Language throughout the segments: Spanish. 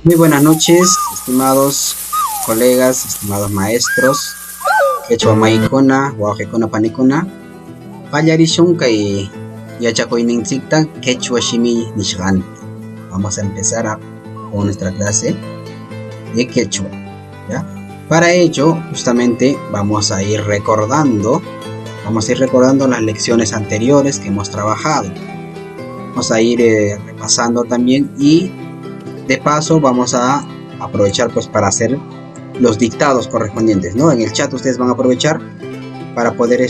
Muy buenas noches, estimados colegas, estimados maestros. Quechua maikuna, wawqikuna panikuna. Pallarishun kay yachakuyniyta quechua shimi nishqanta. Vamos a empezar con nuestra clase de quechua, ¿ya? Para ello, justamente vamos a ir recordando las lecciones anteriores que hemos trabajado. Vamos a ir repasando también y de paso vamos a aprovechar pues para hacer los dictados correspondientes, ¿no? En el chat ustedes van a aprovechar para poder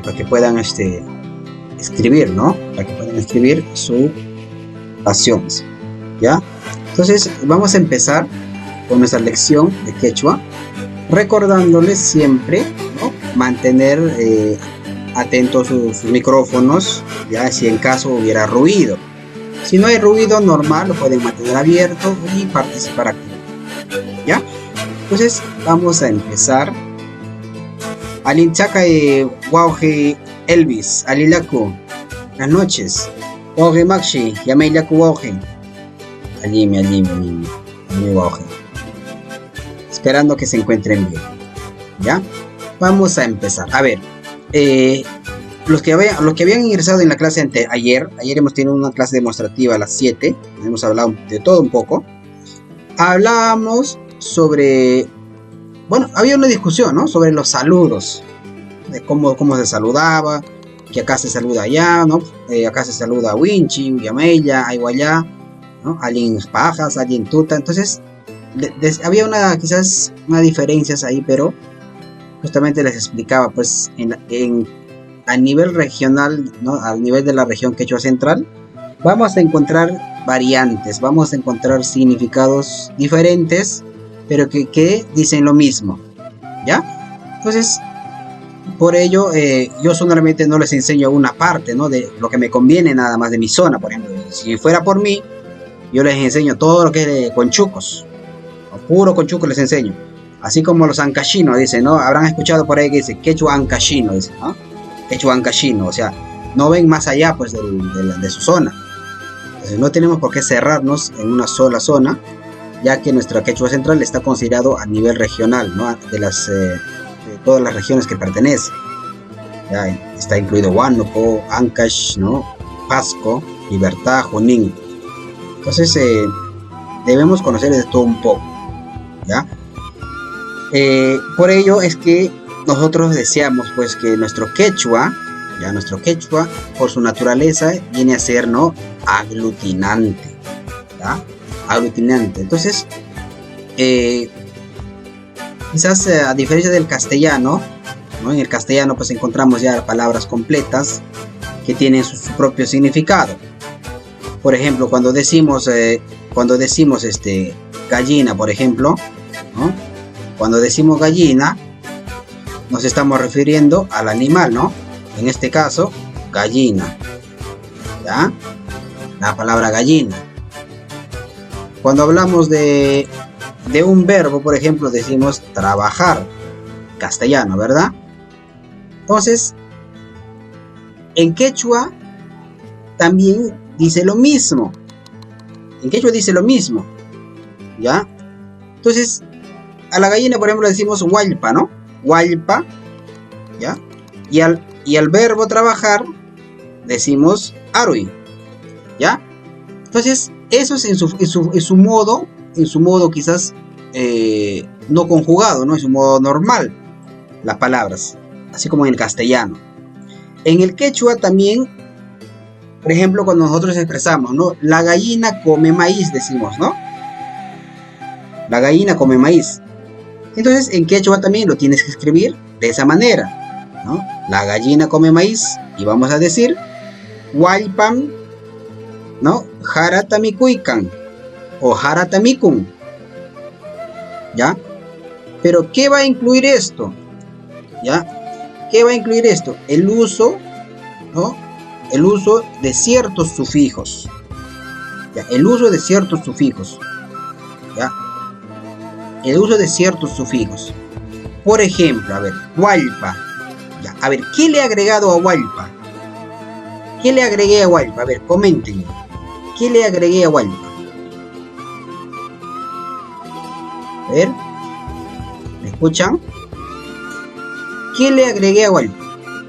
para que puedan escribir, ¿no? Para que puedan escribir sus oraciones, ¿ya? Entonces vamos a empezar con nuestra lección de quechua, recordándoles siempre, ¿no? Mantener atentos sus micrófonos, ya, si en caso hubiera ruido. Si no hay ruido normal, lo pueden mantener abierto y participar activamente, ¿ya? Entonces vamos a empezar. Alinchaka Wauge Elvis, Alilaku, buenas noches. Wauge Maxi, Yameilaku Wauge. Alimi Wauge. Esperando que se encuentren bien, ¿ya? Vamos a empezar. A ver, los que habían ingresado en la clase ayer hemos tenido una clase demostrativa a las 7, hemos hablado de todo un poco. Hablábamos sobre, bueno, había una discusión, ¿no? Sobre los saludos, de cómo se saludaba, que acá se saluda allá, ¿no? Acá se saluda a Winchi, Yameya, Aiguayá, ¿no? Alguien pajas, alguien tuta. Entonces, había quizás unas diferencias ahí, pero justamente les explicaba, pues, a nivel regional, ¿no? A nivel de la región quechua central, vamos a encontrar variantes, vamos a encontrar significados diferentes, pero que dicen lo mismo, ¿ya? Entonces, por ello, yo solamente no les enseño una parte, ¿no? De lo que me conviene nada más de mi zona, por ejemplo. Si fuera por mí, yo les enseño todo lo que es de conchucos, puro conchuco les enseño. Así como los ancachinos, dicen, ¿no? Habrán escuchado por ahí que dice quechua ancachino, dicen, ¿no? Quechua ancachino, o sea, no ven más allá pues de su zona. Entonces no tenemos por qué cerrarnos en una sola zona, ya que nuestra quechua central está considerado a nivel regional, ¿no? De todas las regiones que pertenece. Ya está incluido Huánuco, Ancash, ¿no? Pasco, Libertad, Junín. Entonces debemos conocer de todo un poco, ¿ya? Por ello es que nosotros deseamos pues que nuestro quechua, por su naturaleza, viene a ser, ¿no? Aglutinante, ¿ya? Aglutinante. Entonces, quizás a diferencia del castellano, ¿no? En el castellano pues encontramos ya palabras completas que tienen su propio significado. Por ejemplo, cuando decimos gallina, por ejemplo, ¿no? Cuando decimos gallina, nos estamos refiriendo al animal, ¿no? En este caso, gallina, ¿ya? La palabra gallina. Cuando hablamos de un verbo, por ejemplo, decimos trabajar, castellano, ¿verdad? Entonces, en quechua también dice lo mismo. En quechua dice lo mismo, ¿ya? Entonces, a la gallina, por ejemplo, decimos hualpa, ¿no? Hualpa, ¿ya? Y al verbo trabajar decimos arui, ¿ya? Entonces, eso es en su modo quizás no conjugado, ¿no? En su modo normal, las palabras, así como en el castellano. En el quechua también, por ejemplo, cuando nosotros expresamos, ¿no? La gallina come maíz, decimos, ¿no? La gallina come maíz. Entonces, en quechua también lo tienes que escribir de esa manera, ¿no? La gallina come maíz y vamos a decir hualpam, ¿no? Jaratamikuikan o jaratamikun, ¿ya? Pero ¿qué va a incluir esto? ¿Ya? ¿Qué va a incluir esto? El uso, ¿no? El uso de ciertos sufijos, ¿ya? El uso de ciertos sufijos, ¿ya? El uso de ciertos sufijos. Por ejemplo, a ver, hualpa. Ya, a ver, ¿qué le he agregado a hualpa? ¿Qué le agregué a hualpa? A ver, comenten. ¿Qué le agregué a hualpa? A ver, ¿me escuchan? ¿Qué le agregué a Walpa?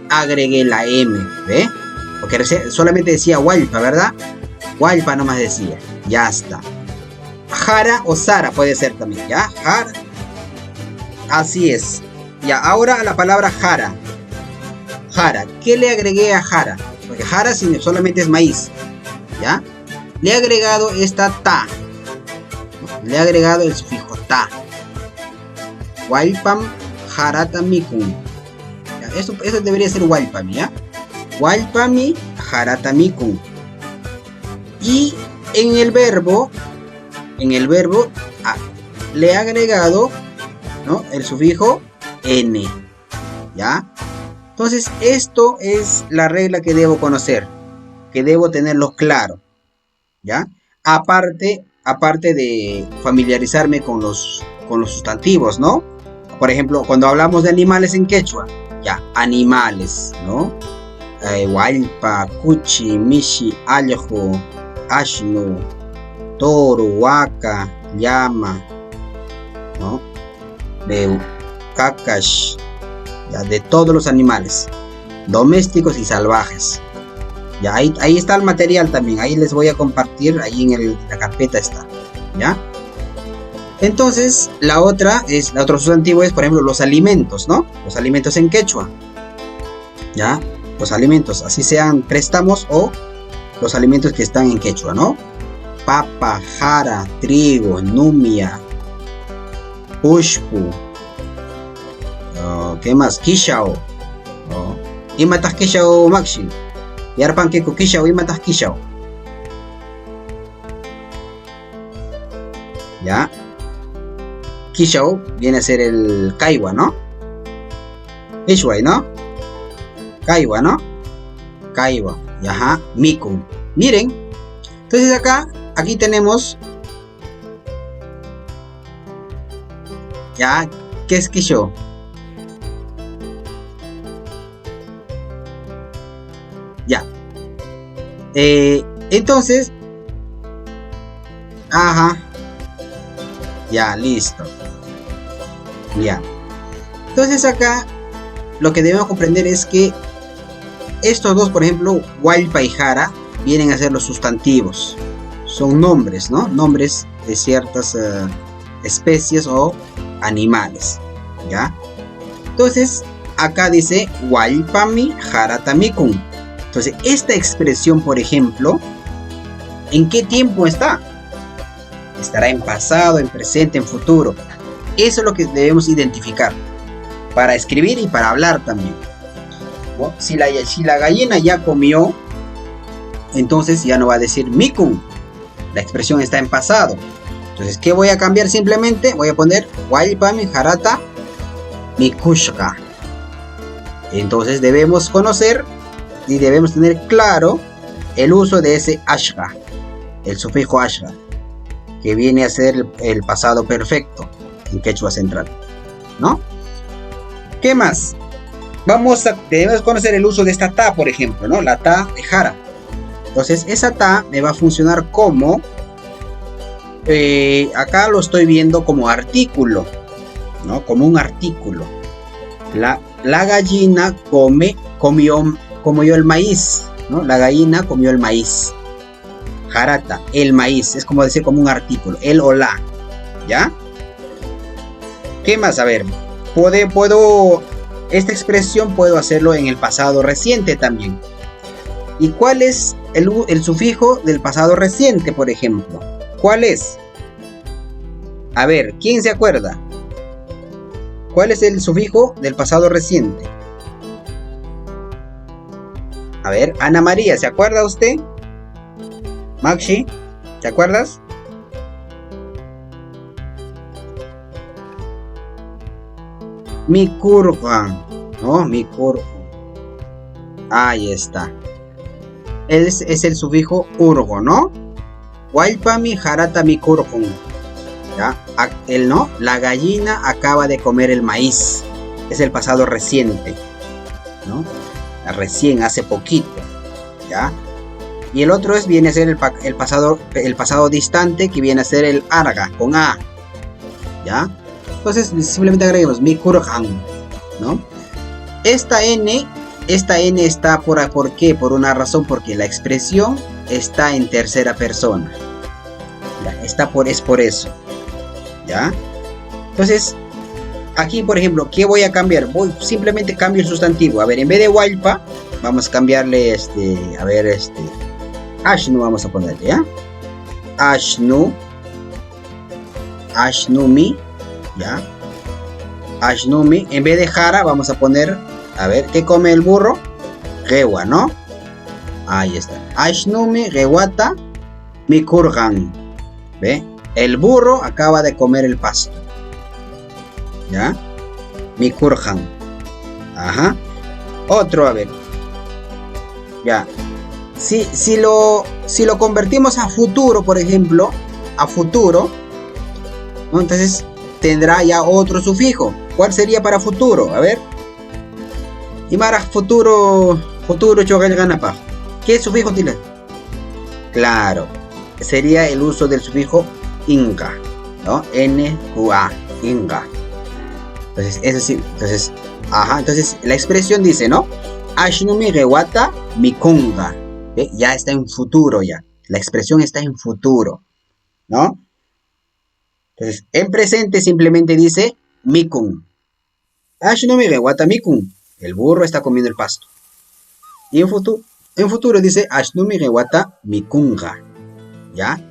Agregué la M, ¿ve? Porque solamente decía Walpa, ¿verdad? Walpa nomás decía, ya está. Jara o Sara puede ser también, ¿ya? Jara. Así es. Ya, ahora la palabra jara. Jara, ¿qué le agregué a jara? Porque jara solamente es maíz, ¿ya? Le he agregado esta ta. Le he agregado el sufijo ta. Walpam jaratamikun. Eso debería ser walpami, ¿ya? Walpami jaratamikun. Y en el verbo le he agregado, ¿no?, el sufijo n, ¿ya? Entonces esto es la regla que debo conocer, que debo tenerlo claro, ¿ya? Aparte de familiarizarme con los sustantivos, ¿no? Por ejemplo, cuando hablamos de animales en quechua, ya, animales, ¿no? Walpa, cuchi, mishi, aljo, ashnu, toro, huaca, llama, ¿no? De cacash, ya, de todos los animales, domésticos y salvajes. Ya, ahí está el material también, ahí les voy a compartir, ahí en la carpeta está, ¿ya? Entonces, otro sustantivo es, por ejemplo, los alimentos, ¿no? Los alimentos en quechua, ¿ya? Los alimentos, así sean préstamos o los alimentos que están en quechua, ¿no? Papa, jara, trigo, numia, pushpu, ¿qué más? Kishao, imatas kishao maxi, yarpan que kishao, imatas kishao, ¿ya? Kishao viene a ser el kaiwa, ¿no? Ishway, ¿no? Kaiwa, ¿no? Kaiwa, ajá, mikun. Miren, entonces aquí tenemos, ya, ¿qué es Kisho? Ya. Entonces, ajá, ya, listo. Ya. Entonces acá lo que debemos comprender es que estos dos, por ejemplo, Walpa y Jara, vienen a ser los sustantivos. Son nombres, ¿no? Nombres de ciertas especies o animales, ¿ya? Entonces, acá dice Walpami jaratamikun. Entonces, esta expresión, por ejemplo, ¿en qué tiempo está? Estará en pasado, en presente, en futuro. Eso es lo que debemos identificar para escribir y para hablar también. ¿No? Si la gallina ya comió, entonces ya no va a decir mikun. La expresión está en pasado. Entonces, ¿qué voy a cambiar? Simplemente voy a poner Walpami jarata mikushka. Entonces debemos conocer y debemos tener claro el uso de ese ashra, el sufijo ashra, que viene a ser el pasado perfecto en quechua central, ¿no? ¿Qué más? Debemos conocer el uso de esta ta, por ejemplo, ¿no? La ta de jara. Entonces, esa ta me va a funcionar como, acá lo estoy viendo como artículo, ¿no? Como un artículo. La gallina comió el maíz, ¿no? La gallina comió el maíz. Jarata, el maíz, es como decir como un artículo, el o la, ¿ya? ¿Qué más? A ver, esta expresión puedo hacerlo en el pasado reciente también. ¿Y cuál es el sufijo del pasado reciente, por ejemplo? ¿Cuál es? A ver, ¿quién se acuerda? ¿Cuál es el sufijo del pasado reciente? A ver, Ana María, ¿se acuerda usted? Maxi, ¿te acuerdas? Mikurgan, ¿no? Mikurgan. Ahí está. Es el sufijo urgo, ¿no? Walpami jarata mikurgan. ¿Ya? ¿No? La gallina acaba de comer el maíz. Es el pasado reciente, ¿no? Recién, hace poquito, ¿ya? Y el otro viene a ser el pasado distante, que viene a ser el arga, con a, ¿ya? Entonces simplemente agregamos mikurhan, ¿no? Esta N está ¿por qué? Por una razón, porque la expresión está en tercera persona. ¿Ya? Es por eso, ¿ya? Entonces, aquí por ejemplo, ¿qué voy a cambiar? Simplemente cambio el sustantivo. A ver, en vez de Walpa, vamos a cambiarle Ashnu vamos a ponerle, ¿ya? Ashnumi, ¿ya? Ashnumi, en vez de Jara, vamos a poner, a ver, ¿qué come el burro? Rewa, ¿no? Ahí está. Ashnumi, Rewata, Mikurgan. ¿Ve? El burro acaba de comer el pasto. ¿Ya? Mikurhan. Ajá. Otro, a ver. Ya. Si lo convertimos a futuro, por ejemplo, a futuro, ¿no? Entonces tendrá ya otro sufijo. ¿Cuál sería para futuro? A ver. Imara futuro chogal ganapa. ¿Qué sufijo tiene? Claro. Sería el uso del sufijo inga, ¿no? N-U-A, inga. Entonces, eso sí. Entonces la expresión dice, ¿no? Ashnumi rewata mikunga. ¿Ve? Ya está en futuro ya. La expresión está en futuro, ¿no? Entonces, en presente simplemente dice mikun. Ashnumi rewata mikun. El burro está comiendo el pasto. Y en futuro dice Ashnumi rewata mikunga. ¿Ya?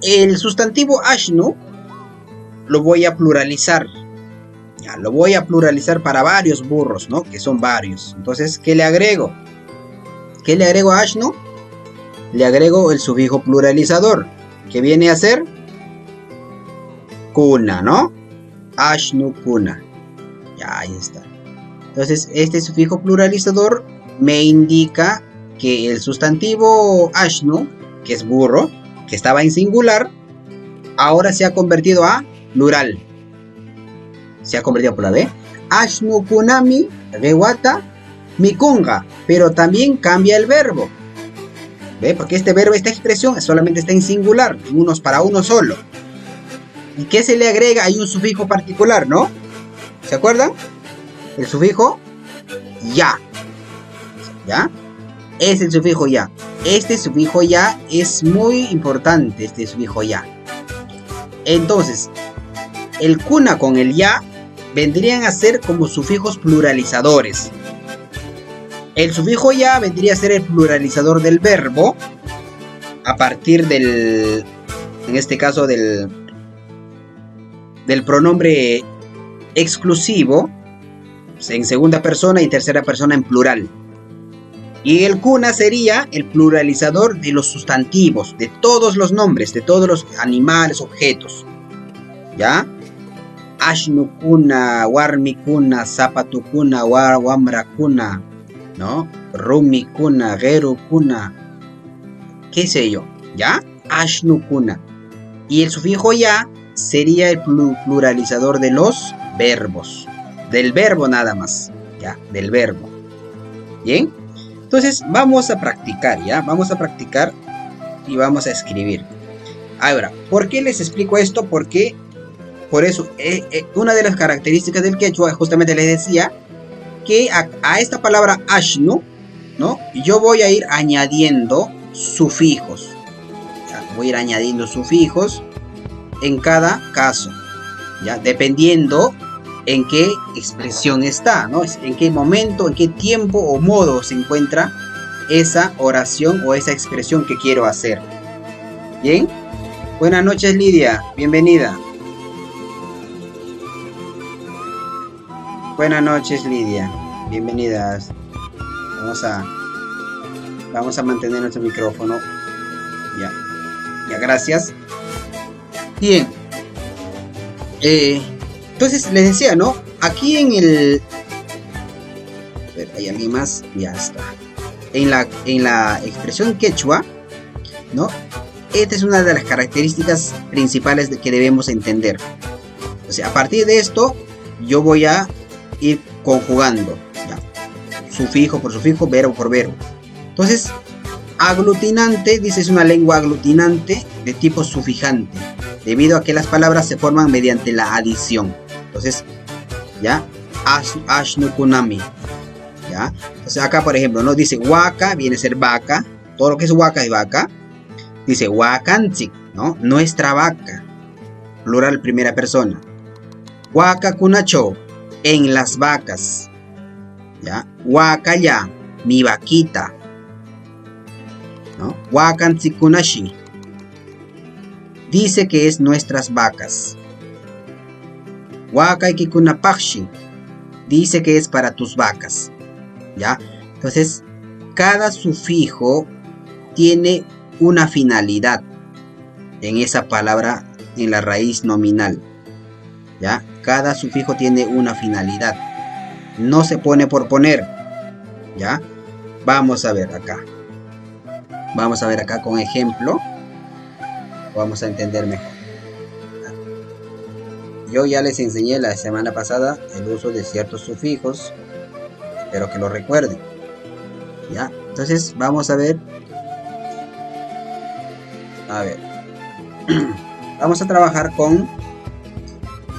El sustantivo Ashnu lo voy a pluralizar. Ya, lo voy a pluralizar para varios burros, ¿no? Que son varios. Entonces, ¿qué le agrego? ¿Qué le agrego a Ashnu? Le agrego el sufijo pluralizador, que viene a ser kuna, ¿no? Ashnu kuna. Ya, ahí está. Entonces, este sufijo pluralizador me indica que el sustantivo Ashnu, que es burro, que estaba en singular, ahora se ha convertido a plural. Se ha convertido a plural, ¿eh? Ashnu kunami rewata mikunga. Pero también cambia el verbo. ¿Ve? Porque este verbo, esta expresión, solamente está en singular, unos para uno solo. ¿Y qué se le agrega? Hay un sufijo particular, ¿no? ¿Se acuerdan? El sufijo ya. ¿Ya? Es el sufijo ya. Este sufijo ya es muy importante, este sufijo ya. Entonces, el kuna con el ya vendrían a ser como sufijos pluralizadores. El sufijo ya vendría a ser el pluralizador del verbo a partir del, en este caso del pronombre exclusivo en segunda persona y tercera persona en plural. Y el kuna sería el pluralizador de los sustantivos, de todos los nombres, de todos los animales, objetos. ¿Ya? Ashnu kuna, warmi kuna, zapatu kuna, wamra kuna, ¿no? Rumi kuna, geru kuna, qué sé yo, ¿ya? Ashnu kuna. Y el sufijo ya sería el pluralizador de los verbos. Del verbo nada más, ¿ya? Del verbo. ¿Bien? Entonces vamos a practicar, ¿ya? Vamos a practicar y vamos a escribir. Ahora, ¿por qué les explico esto? Porque, por eso, una de las características del quechua, justamente les decía, que a esta palabra ashnu, ¿no? Yo voy a ir añadiendo sufijos. ¿Ya? Voy a ir añadiendo sufijos en cada caso, ¿ya? Dependiendo en qué expresión está, ¿no? En qué momento, en qué tiempo o modo se encuentra esa oración o esa expresión que quiero hacer. ¿Bien? Buenas noches, Lidia. Bienvenida. Buenas noches, Lidia. Bienvenidas. Vamos a mantener nuestro micrófono. Ya, gracias. Bien. Entonces les decía, ¿no? Aquí en el... A ver, hay alguien más. Ya está. En la expresión quechua, ¿no? Esta es una de las características principales que debemos entender. O sea, a partir de esto, yo voy a ir conjugando, ¿ya? Sufijo por sufijo, verbo por verbo. Entonces, aglutinante, dice, es una lengua aglutinante de tipo sufijante. debido a que las palabras se forman mediante la adición. Entonces, ¿ya? Ashnukunami, ¿ya? Entonces acá, por ejemplo, nos dice waka, viene a ser vaca. Todo lo que es waka es vaca. Dice wakanchik, ¿no? Nuestra vaca. Plural, primera persona. Waka kunacho, en las vacas. ¿Ya? Waka ya, mi vaquita. ¿No? Wakanchik kunashi, dice que es nuestras vacas. Wakaiki kunapakshi, dice que es para tus vacas. ¿Ya? Entonces, cada sufijo tiene una finalidad en esa palabra, en la raíz nominal. ¿Ya? Cada sufijo tiene una finalidad. No se pone por poner. ¿Ya? Vamos a ver acá. Vamos a ver acá con ejemplo. Vamos a entender mejor. Yo ya les enseñé la semana pasada el uso de ciertos sufijos. Espero que lo recuerden. ¿Ya? Entonces vamos a ver. A ver. Vamos a trabajar con.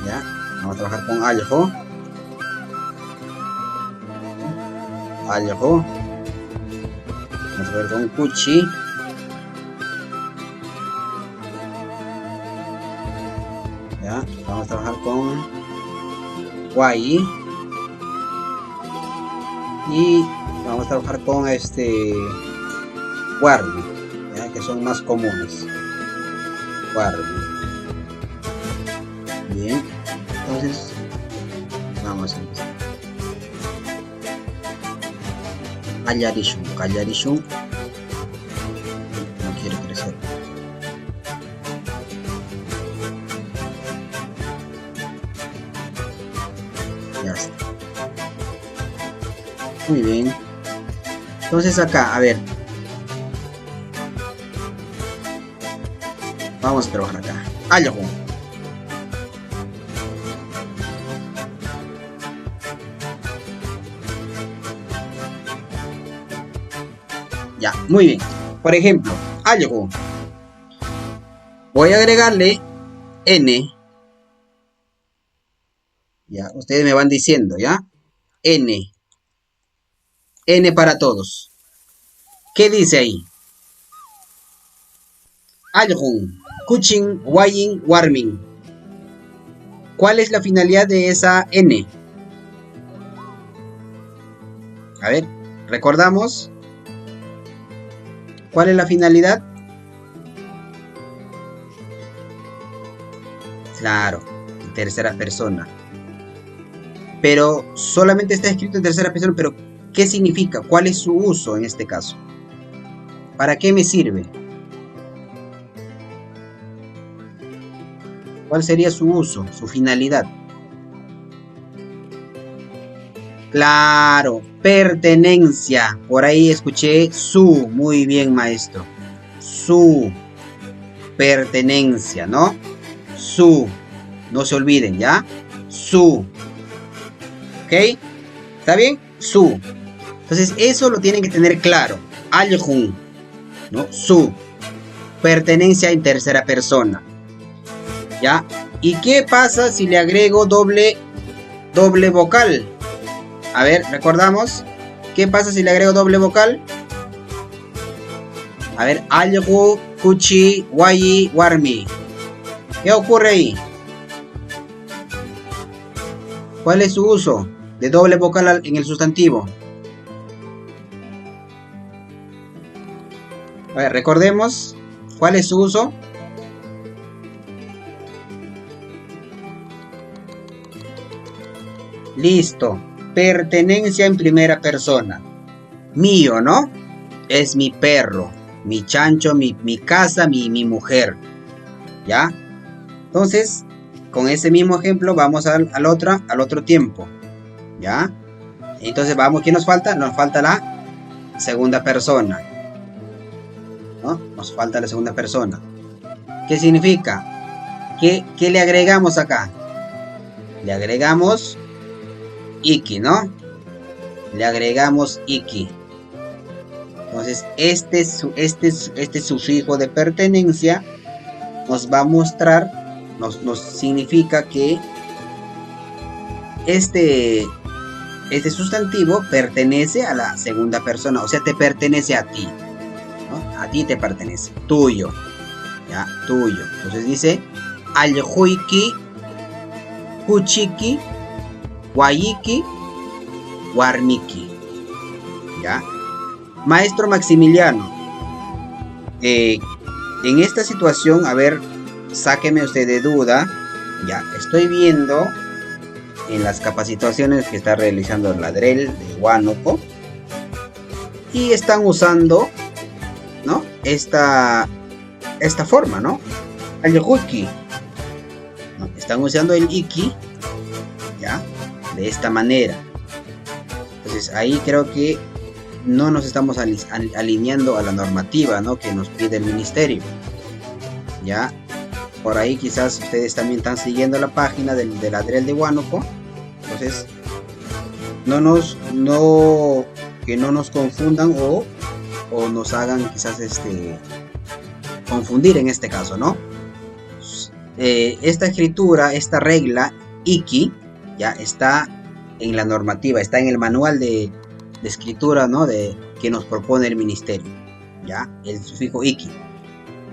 ¿Ya? Vamos a trabajar con algo. Algo. Vamos a ver con kuchi. ¿Ya? Vamos a trabajar con guay. Y vamos a trabajar con guardi, ¿ya? Que son más comunes. Guardi. Bien. Entonces, vamos a empezar. Callarishun. Callarishun. No quiere crecer. Ya está. Muy bien. Entonces acá, a ver. Vamos a trabajar acá. Algo. Ya, muy bien. Por ejemplo, algo. Voy a agregarle n. Ya, ustedes me van diciendo, ¿ya? N. N para todos. ¿Qué dice ahí? Algun, kuchin, wayin, warming. ¿Cuál es la finalidad de esa N? A ver, recordamos. ¿Cuál es la finalidad? Claro, en tercera persona. Pero solamente está escrito en tercera persona, pero ¿qué significa? ¿Cuál es su uso en este caso? ¿Para qué me sirve? ¿Cuál sería su uso, su finalidad? Claro, pertenencia. Por ahí escuché su. Muy bien, maestro. Su pertenencia, ¿no? Su. No se olviden, ¿ya? Su. ¿Ok? ¿Está bien? Su. Entonces, eso lo tienen que tener claro. Aljun, ¿no? Su. Pertenencia en tercera persona. ¿Ya? ¿Y qué pasa si le agrego doble vocal? A ver, recordamos. ¿Qué pasa si le agrego doble vocal? A ver, algo, kuchi, wayi, warmi. ¿Qué ocurre ahí? ¿Cuál es su uso de doble vocal en el sustantivo? A ver, recordemos. ¿Cuál es su uso? Listo. Pertenencia en primera persona. Mío, ¿no? Es mi perro, mi chancho, mi casa, mi mujer. ¿Ya? Entonces, con ese mismo ejemplo vamos al otro tiempo. ¿Ya? Entonces vamos, ¿qué nos falta? Nos falta la segunda persona. ¿No? Nos falta la segunda persona. ¿Qué significa? ¿Qué le agregamos acá? Le agregamos iki, ¿no? Le agregamos iki. Entonces, este sufijo de pertenencia nos va a mostrar, nos significa que este sustantivo pertenece a la segunda persona, o sea, te pertenece a ti, ¿no? A ti te pertenece, tuyo, ya, tuyo. Entonces dice, allhuiki, kuchiki, guayiki, warmiki, ya. Maestro Maximiliano, en esta situación, a ver, sáqueme usted de duda, ya, estoy viendo en las capacitaciones que está realizando la DREL de Huánuco y están usando, ¿no? Esta forma, ¿no? El Yuki, ¿no? Están usando el Iki, ¿ya? De esta manera. Entonces ahí creo que no nos estamos alineando a la normativa, ¿no? Que nos pide el ministerio, ¿ya? Por ahí quizás ustedes también están siguiendo la página de la DREL de Huánuco. Entonces, que no nos confundan o nos hagan quizás confundir en este caso, ¿no? Esta escritura, esta regla, Iki, ya está en la normativa, está en el manual de escritura, ¿no? Que nos propone el ministerio, ya, el sufijo Iki.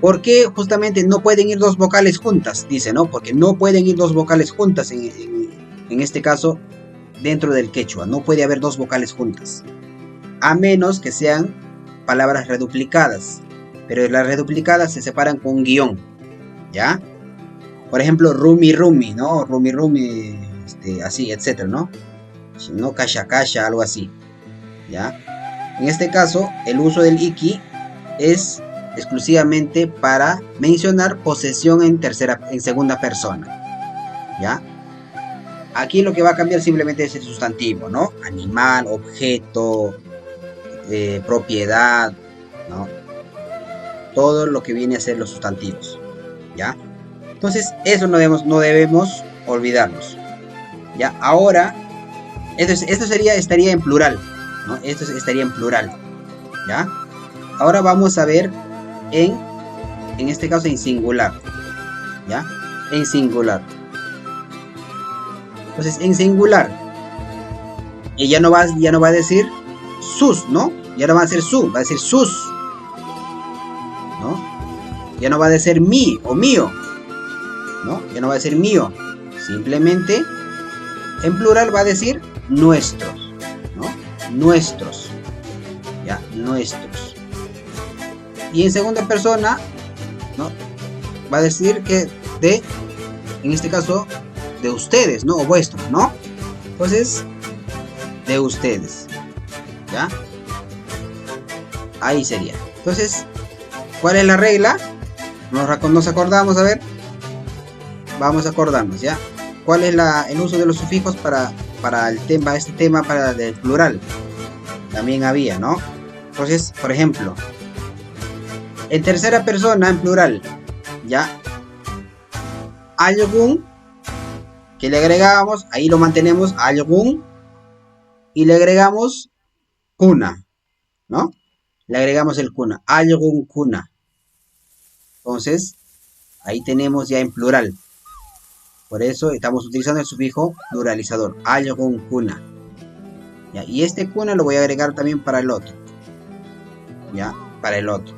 ¿Por qué justamente no pueden ir dos vocales juntas? Dice, ¿no? Porque no pueden ir dos vocales juntas en este caso dentro del quechua. No puede haber dos vocales juntas. A menos que sean palabras reduplicadas. Pero las reduplicadas se separan con un guión, ¿ya? Por ejemplo, rumi rumi, ¿no? Rumi rumi, así, etcétera, ¿no? No, kasha kasha, algo así, ¿ya? En este caso, el uso del iki es exclusivamente para mencionar posesión en segunda persona, ¿ya? Aquí lo que va a cambiar simplemente es el sustantivo, ¿no? Animal, objeto, propiedad, ¿no? Todo lo que viene a ser los sustantivos, ¿ya? Entonces, eso no debemos olvidarnos, ¿ya? Ahora, esto estaría en plural, ¿no? Esto estaría en plural, ¿ya? Ahora vamos a ver en este caso en singular, ¿ya? En singular. Entonces, en singular, ya no va a decir sus, ¿no? Ya no va a decir su, va a decir sus, ¿no? Ya no va a decir mi o mío, ¿no? Ya no va a decir mío. Simplemente, en plural va a decir nuestros, ¿no? Nuestros, ¿ya? Nuestros. Y en segunda persona, ¿no? Va a decir que en este caso, de ustedes, ¿no? O vuestros, ¿no? Entonces, de ustedes, ¿ya? Ahí sería. Entonces, ¿cuál es la regla? Nos acordamos, a ver. Vamos a acordarnos, ¿ya? ¿Cuál es el uso de los sufijos para el tema, para el plural? También había, ¿no? Entonces, por ejemplo, en tercera persona, en plural, ¿ya? Algún, que le agregamos, ahí lo mantenemos, algún, y le agregamos cuna, ¿no? Le agregamos el cuna, algún cuna. Entonces, ahí tenemos ya en plural. Por eso estamos utilizando el sufijo pluralizador, algún cuna. ¿Ya? Y este cuna lo voy a agregar también para el otro. ¿Ya? Para el otro.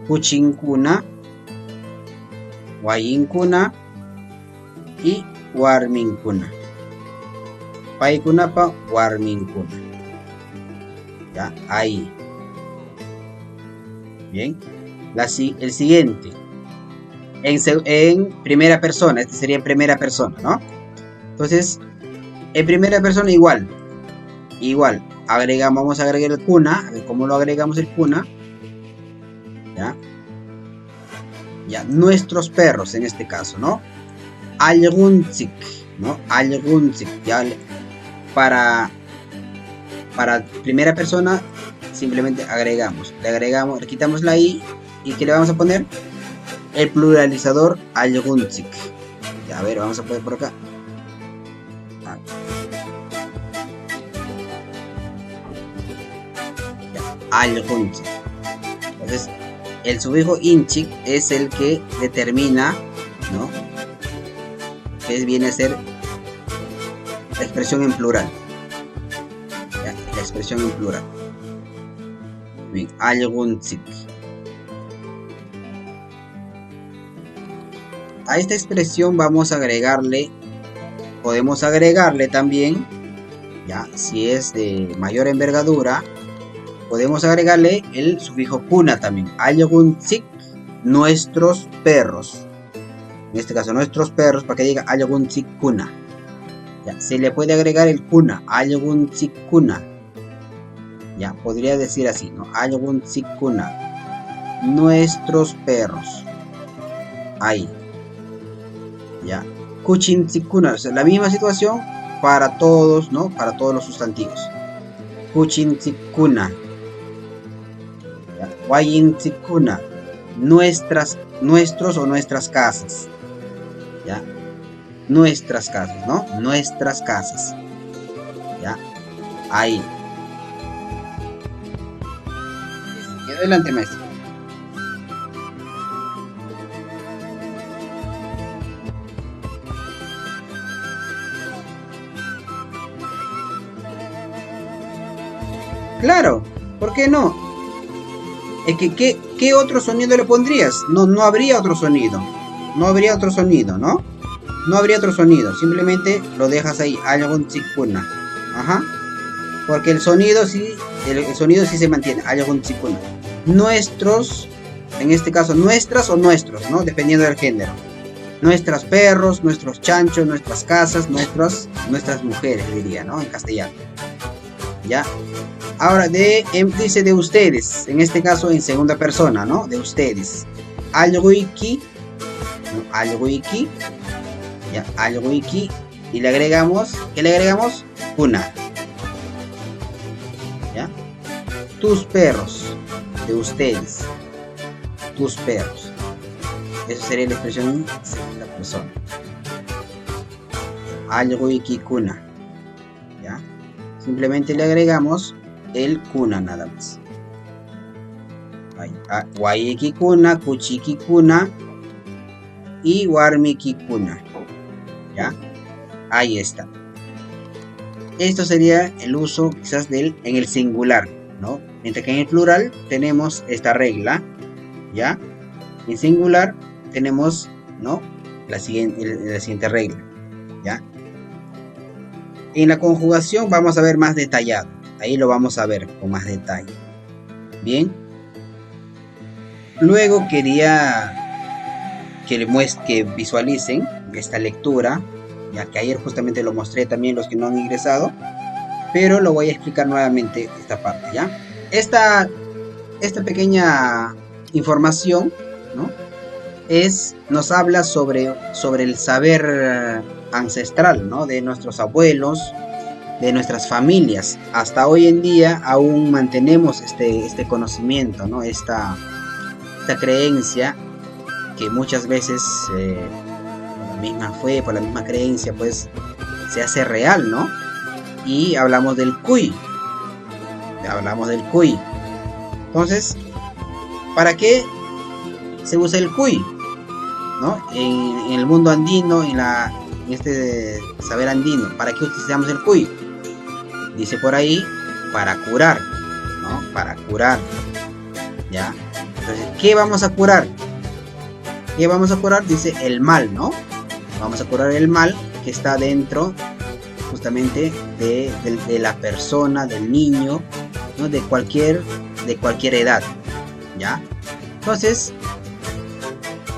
Kuchin cuna, guayin cuna y warmin cuna. Pai kunapa, warmin cuna. ¿Ya? Ahí. Bien. El siguiente. En primera persona. Este sería en primera persona, ¿no? Entonces, en primera persona igual. Vamos a agregar el cuna. A ver cómo lo agregamos el cuna. ¿Ya? Ya, nuestros perros en este caso, ¿no? Algunzik, ¿no? Algunzik, ya para primera persona simplemente le quitamos la i y ¿qué le vamos a poner? El pluralizador algunzik. Ya, a ver, vamos a poner por acá. Algunzik. Entonces, el sufijo inchik es el que determina, ¿no? Que viene a ser la expresión en plural. ¿Ya? La expresión en plural. Bien, algunchik. A esta expresión vamos a agregarle, podemos agregarle también, ya, si es de mayor envergadura, podemos agregarle el sufijo kuna también. Algunchik, nuestros perros. En este caso, nuestros perros, para que diga algunchik kuna. Ya, se le puede agregar el kuna, algunchik kuna. Ya, podría decir así, ¿no? Algunchik kuna. Nuestros perros. Ahí. Ya. Kuchinchikuna, o sea, la misma situación para todos, ¿no? Para todos los sustantivos. Kuchinchikuna. Wayinchikuna. Nuestros o nuestras casas. ¿Ya? Nuestras casas, ¿no? Nuestras casas. ¿Ya? Ahí. Adelante, maestro. Claro, ¿por qué no? Es que, ¿qué otro sonido le pondrías? No habría otro sonido. No habría otro sonido, ¿no? No habría otro sonido. Simplemente lo dejas ahí. Algunchikuna. Ajá. Porque el sonido sí se mantiene. Algunchikuna. Nuestros, en este caso, nuestras o nuestros, ¿no? Dependiendo del género. Nuestros perros, nuestros chanchos, nuestras casas, nuestras mujeres, diría, ¿no? En castellano. ¿Ya? Ahora, dice de ustedes, en este caso en segunda persona, ¿no? De ustedes. Algoiki, ¿no? Algoiki, ya, algoiki, y le agregamos, ¿qué le agregamos? Una. ¿Ya? Tus perros, de ustedes. Tus perros. Eso sería la expresión en segunda persona. Algoiki kuna. ¿Ya? Simplemente le agregamos el kuna nada más. Wayeki kuna, kuchiki kuna y warmiki kuna. ¿Ya? Ahí está. Esto sería el uso quizás en el singular, ¿no? Mientras que en el plural tenemos esta regla, ¿ya? En singular tenemos, ¿no? La siguiente regla, ¿ya? En la conjugación vamos a ver más detallado. Ahí lo vamos a ver con más detalle. Bien. Luego quería que visualicen esta lectura, ya que ayer justamente lo mostré también los que no han ingresado, pero lo voy a explicar nuevamente esta parte, ¿ya? Esta pequeña información, ¿no? Nos habla sobre el saber ancestral, ¿no? De nuestros abuelos, de nuestras familias. Hasta hoy en día aún mantenemos este conocimiento, ¿no? Esta creencia que muchas veces por la misma creencia, pues se hace real, ¿no? Y hablamos del cuy. Entonces, ¿para qué se usa el cuy? ¿No? En el mundo andino, en este saber andino, ¿para qué utilizamos el cuy? Dice por ahí, para curar, ¿no? Para curar, ¿ya? Entonces, ¿qué vamos a curar? ¿Qué vamos a curar? Dice el mal, ¿no? Vamos a curar el mal que está dentro, justamente, de la persona, del niño, ¿no? De cualquier edad, ¿ya? Entonces,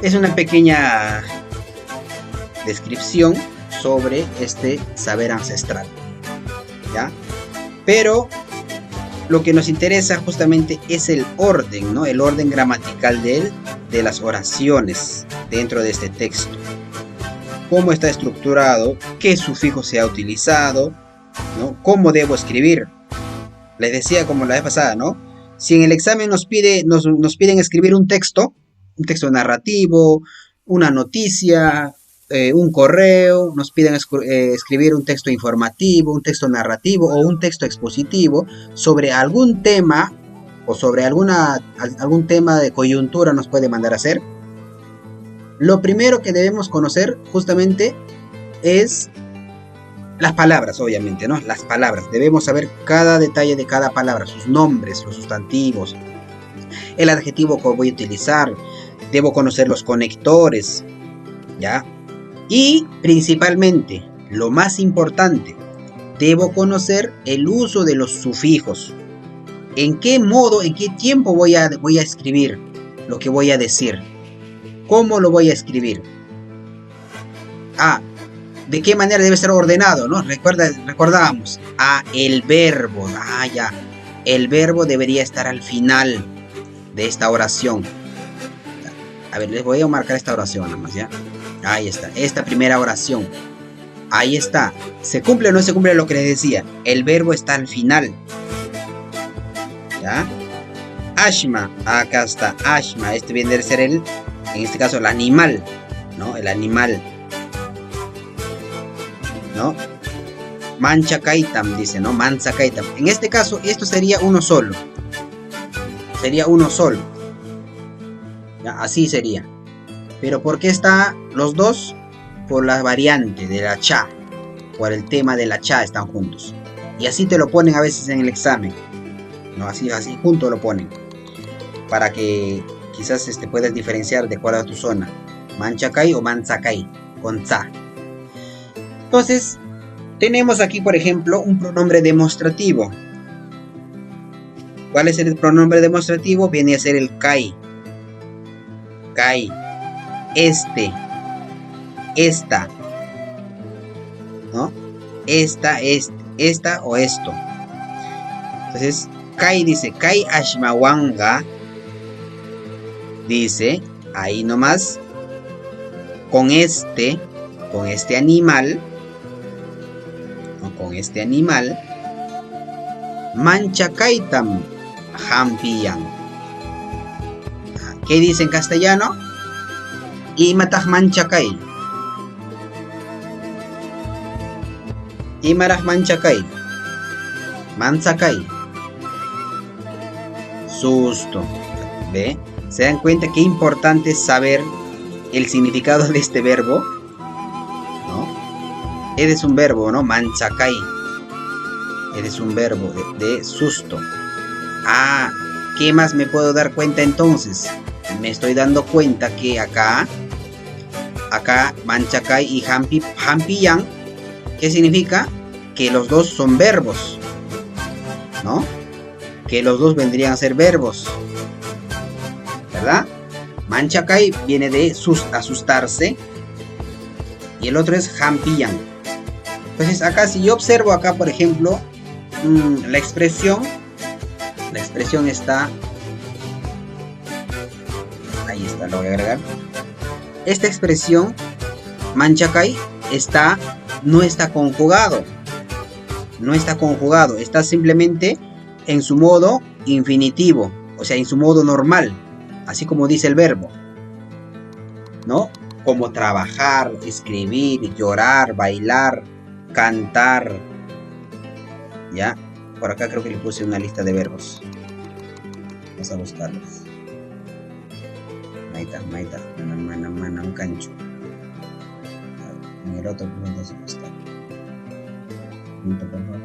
es una pequeña descripción sobre este saber ancestral, ¿ya? Pero lo que nos interesa justamente es el orden, ¿no? El orden gramatical de las oraciones dentro de este texto. Cómo está estructurado, qué sufijo se ha utilizado, ¿no? Cómo debo escribir. Les decía como la vez pasada, ¿no? Si en el examen nos piden escribir un texto narrativo, una noticia, un correo, nos piden escribir un texto informativo, un texto narrativo o un texto expositivo sobre algún tema o sobre algún tema de coyuntura nos puede mandar a hacer, lo primero que debemos conocer justamente es las palabras, obviamente, ¿no? Las palabras. Debemos saber cada detalle de cada palabra, sus nombres, los sustantivos, el adjetivo que voy a utilizar. Debo conocer los conectores, ¿ya? Y principalmente, lo más importante, debo conocer el uso de los sufijos. ¿En qué modo, en qué tiempo voy a escribir lo que voy a decir? ¿Cómo lo voy a escribir? ¿De qué manera debe ser ordenado, no? Recordábamos. El verbo. Ya. El verbo debería estar al final de esta oración. A ver, les voy a marcar esta oración nada más, ¿ya? Ahí está. Esta primera oración. Ahí está. ¿Se cumple o no se cumple lo que les decía? El verbo está al final. ¿Ya? Ashma. Acá está. Ashma. Este viene a ser en este caso, el animal. ¿No? El animal. ¿No? Manchakaitam dice, ¿no? Manchakaitam. En este caso, esto sería uno solo. Sería uno solo. ¿Ya? Así sería. Pero ¿por qué está los dos? Por la variante de la cha. Por el tema de la cha están juntos. Y así te lo ponen a veces en el examen. ¿No? Así juntos lo ponen. Para que quizás puedas diferenciar de acuerdo a tu zona. Manchakai o manzakai. Con za. Entonces, tenemos aquí, por ejemplo, un pronombre demostrativo. ¿Cuál es el pronombre demostrativo? Viene a ser el kai. Kai. Esta. ¿No? Esta o esto. Entonces, kai dice, kai ashmawanga. Dice, ahí nomás, con este animal, manchakaitam hampiyan. ¿Qué dice en castellano? Imatah manchakai. Imarah manchakai. Manzakai. Susto. ¿Ve? ¿Se dan cuenta qué importante es saber el significado de este verbo? ¿No? Es un verbo, ¿no? Manchakai. Es un verbo de susto. ¿Qué más me puedo dar cuenta entonces? Me estoy dando cuenta que acá manchakai y hampiyan, ¿qué significa? Que los dos son verbos, ¿no? Que los dos vendrían a ser verbos, ¿verdad? Manchakai viene de asustarse y el otro es hampiyan. Entonces acá, si yo observo acá, por ejemplo, la expresión está, ahí está, lo voy a agregar. Esta expresión manchakai no está conjugado, está simplemente en su modo infinitivo, o sea, en su modo normal, así como dice el verbo, ¿no? Como trabajar, escribir, llorar, bailar, cantar. Ya, por acá creo que le puse una lista de verbos. Vamos a buscarlos. Maita, mana, un cancho. En el otro punto se está. Punto, por favor.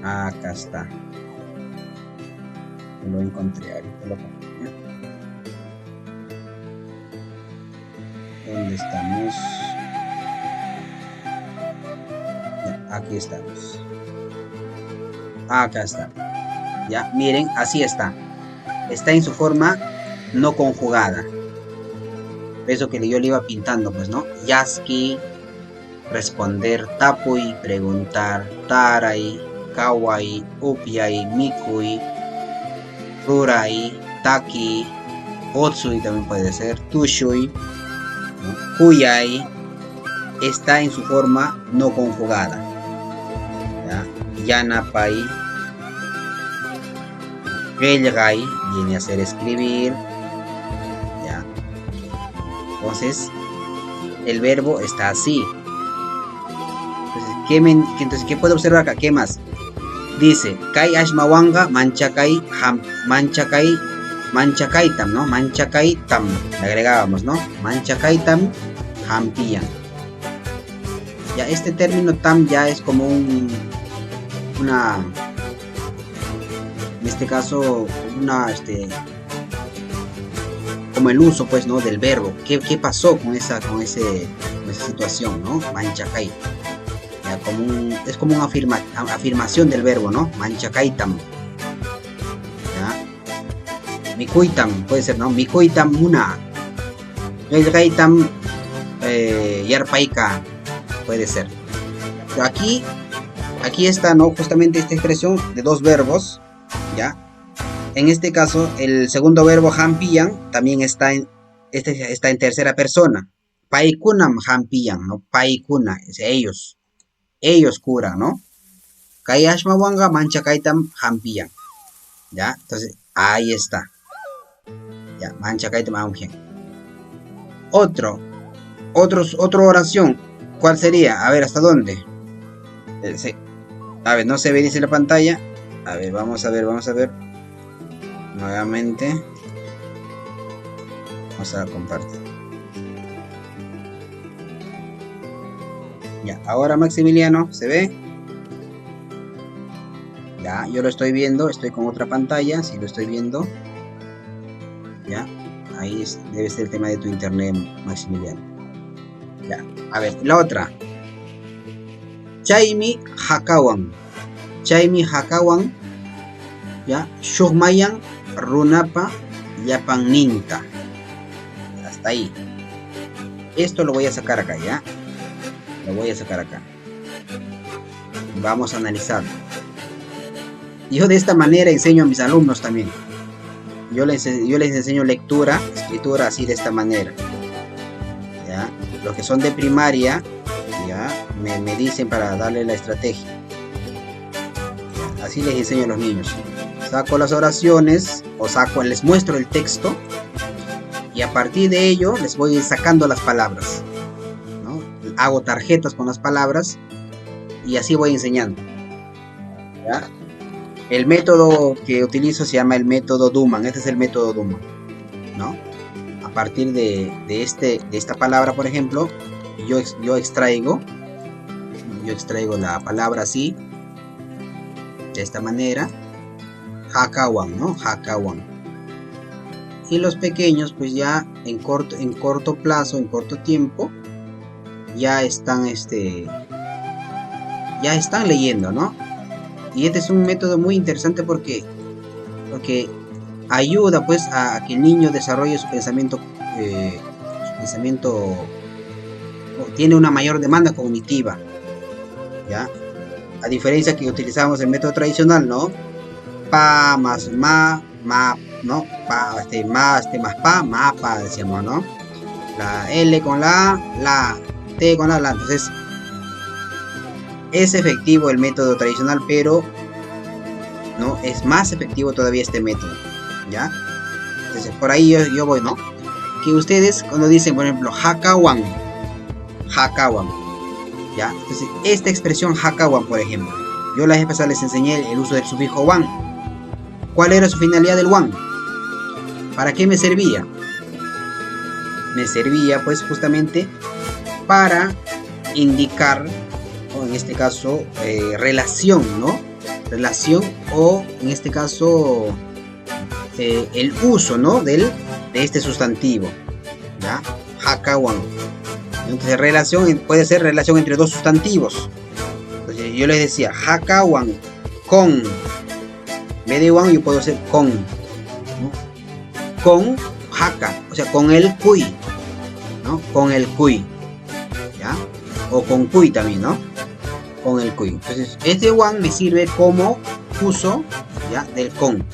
Acá está. Lo encontré, ahorita lo pongo. ¿Dónde estamos? Ya, aquí estamos. Acá está. Ya, miren, así está. Está en su forma no conjugada. Eso que yo le iba pintando, pues, ¿no? Yaski, responder, tapui, preguntar, tarai, kawai, upiai, mikui, rurai, taki, otsui también puede ser, tushui, ¿no? Kuyai, está en su forma no conjugada. ¿Ya? Yanapai, Gelgai, viene a ser escribir. ¿Ya? Entonces, el verbo está así. Entonces, ¿qué puedo observar acá? ¿Qué más? Dice, Kai Ashmawanga Manchakai Manchakaitam, ¿no? Manchakaitam, le agregábamos, ¿no? Manchakaitam Hampiyan. Ya este término tam ya es como en este caso, como el uso, pues, ¿no? Del verbo. ¿Qué pasó con esa situación, ¿no? Manchakai. Ya, es como una afirmación del verbo, ¿no? Manchakaitam. ¿Ya? Mikuitam, puede ser, ¿no? Mikuitam muna. Gaitam yarpaika, puede ser. Pero aquí está, ¿no? Justamente esta expresión de dos verbos, ¿ya? En este caso, el segundo verbo hampiyan también está en tercera persona. Paikunam hampiyan, ¿no? Paikuna, es ellos curan, ¿no? Kayashmawanga manchakaitam hampiyan. ¿Ya? Entonces, ahí está. Ya, manchakaitam hampiyan. Otra oración. ¿Cuál sería? A ver, ¿hasta dónde? A ver, no se ve, dice la pantalla. A ver, vamos a ver. Nuevamente. Vamos a compartir. Ya, ahora Maximiliano, ¿se ve? Ya, yo lo estoy viendo, estoy con otra pantalla, si lo estoy viendo. Ya, ahí debe ser el tema de tu internet, Maximiliano. Ya, a ver, la otra. Chaymi hakawan. Ya, shugmayan runapa yapanninta. Hasta ahí. Esto lo voy a sacar acá, ¿ya? Lo voy a sacar acá. Vamos a analizarlo. Yo de esta manera enseño a mis alumnos también. Yo les enseño lectura, escritura, así de esta manera. ¿Ya? Los que son de primaria, ¿ya? Me dicen para darle la estrategia. ¿Ya? Así les enseño a los niños. Saco las oraciones, les muestro el texto, y a partir de ello les voy sacando las palabras, ¿no? Hago tarjetas con las palabras y así voy enseñando. ¿Ya? El método que utilizo se llama el método Duman. Este es el método Duman, ¿no? A partir de esta palabra, por ejemplo, yo extraigo la palabra así, de esta manera, hakawan, ¿no? Hakawan. Y los pequeños, pues ya en corto plazo, en corto tiempo, ya están leyendo, ¿no? Y este es un método muy interesante porque ayuda, pues, a que el niño desarrolle su pensamiento, tiene una mayor demanda cognitiva, ¿ya? A diferencia que utilizamos el método tradicional, ¿no? Pa más ma, ¿no? Pa, más pa, ma, pa, decíamos, ¿no? La L con la T con la. Entonces, es efectivo el método tradicional, pero no es más efectivo todavía este método, ¿ya? Entonces, por ahí yo voy, ¿no? Que ustedes cuando dicen, por ejemplo, hakawan, ¿ya? Entonces, esta expresión hakawan, por ejemplo, yo la vez pasada les enseñé el uso del sufijo wan. ¿Cuál era su finalidad del wan? ¿Para qué me servía? Me servía, pues, justamente para indicar, o en este caso, relación, ¿no? Relación, o en este caso, el uso, ¿no? De este sustantivo, ¿ya? Hakawan. Entonces, relación puede ser relación entre dos sustantivos. Entonces, yo les decía, hakawan con. En vez de wan, yo puedo hacer con, ¿no? Con haka, o sea, con el cuy, ¿no? Con el cuy, ¿ya? O con cuy también, ¿no? Con el cuy. Entonces, este wan me sirve como uso, ¿ya? Del con.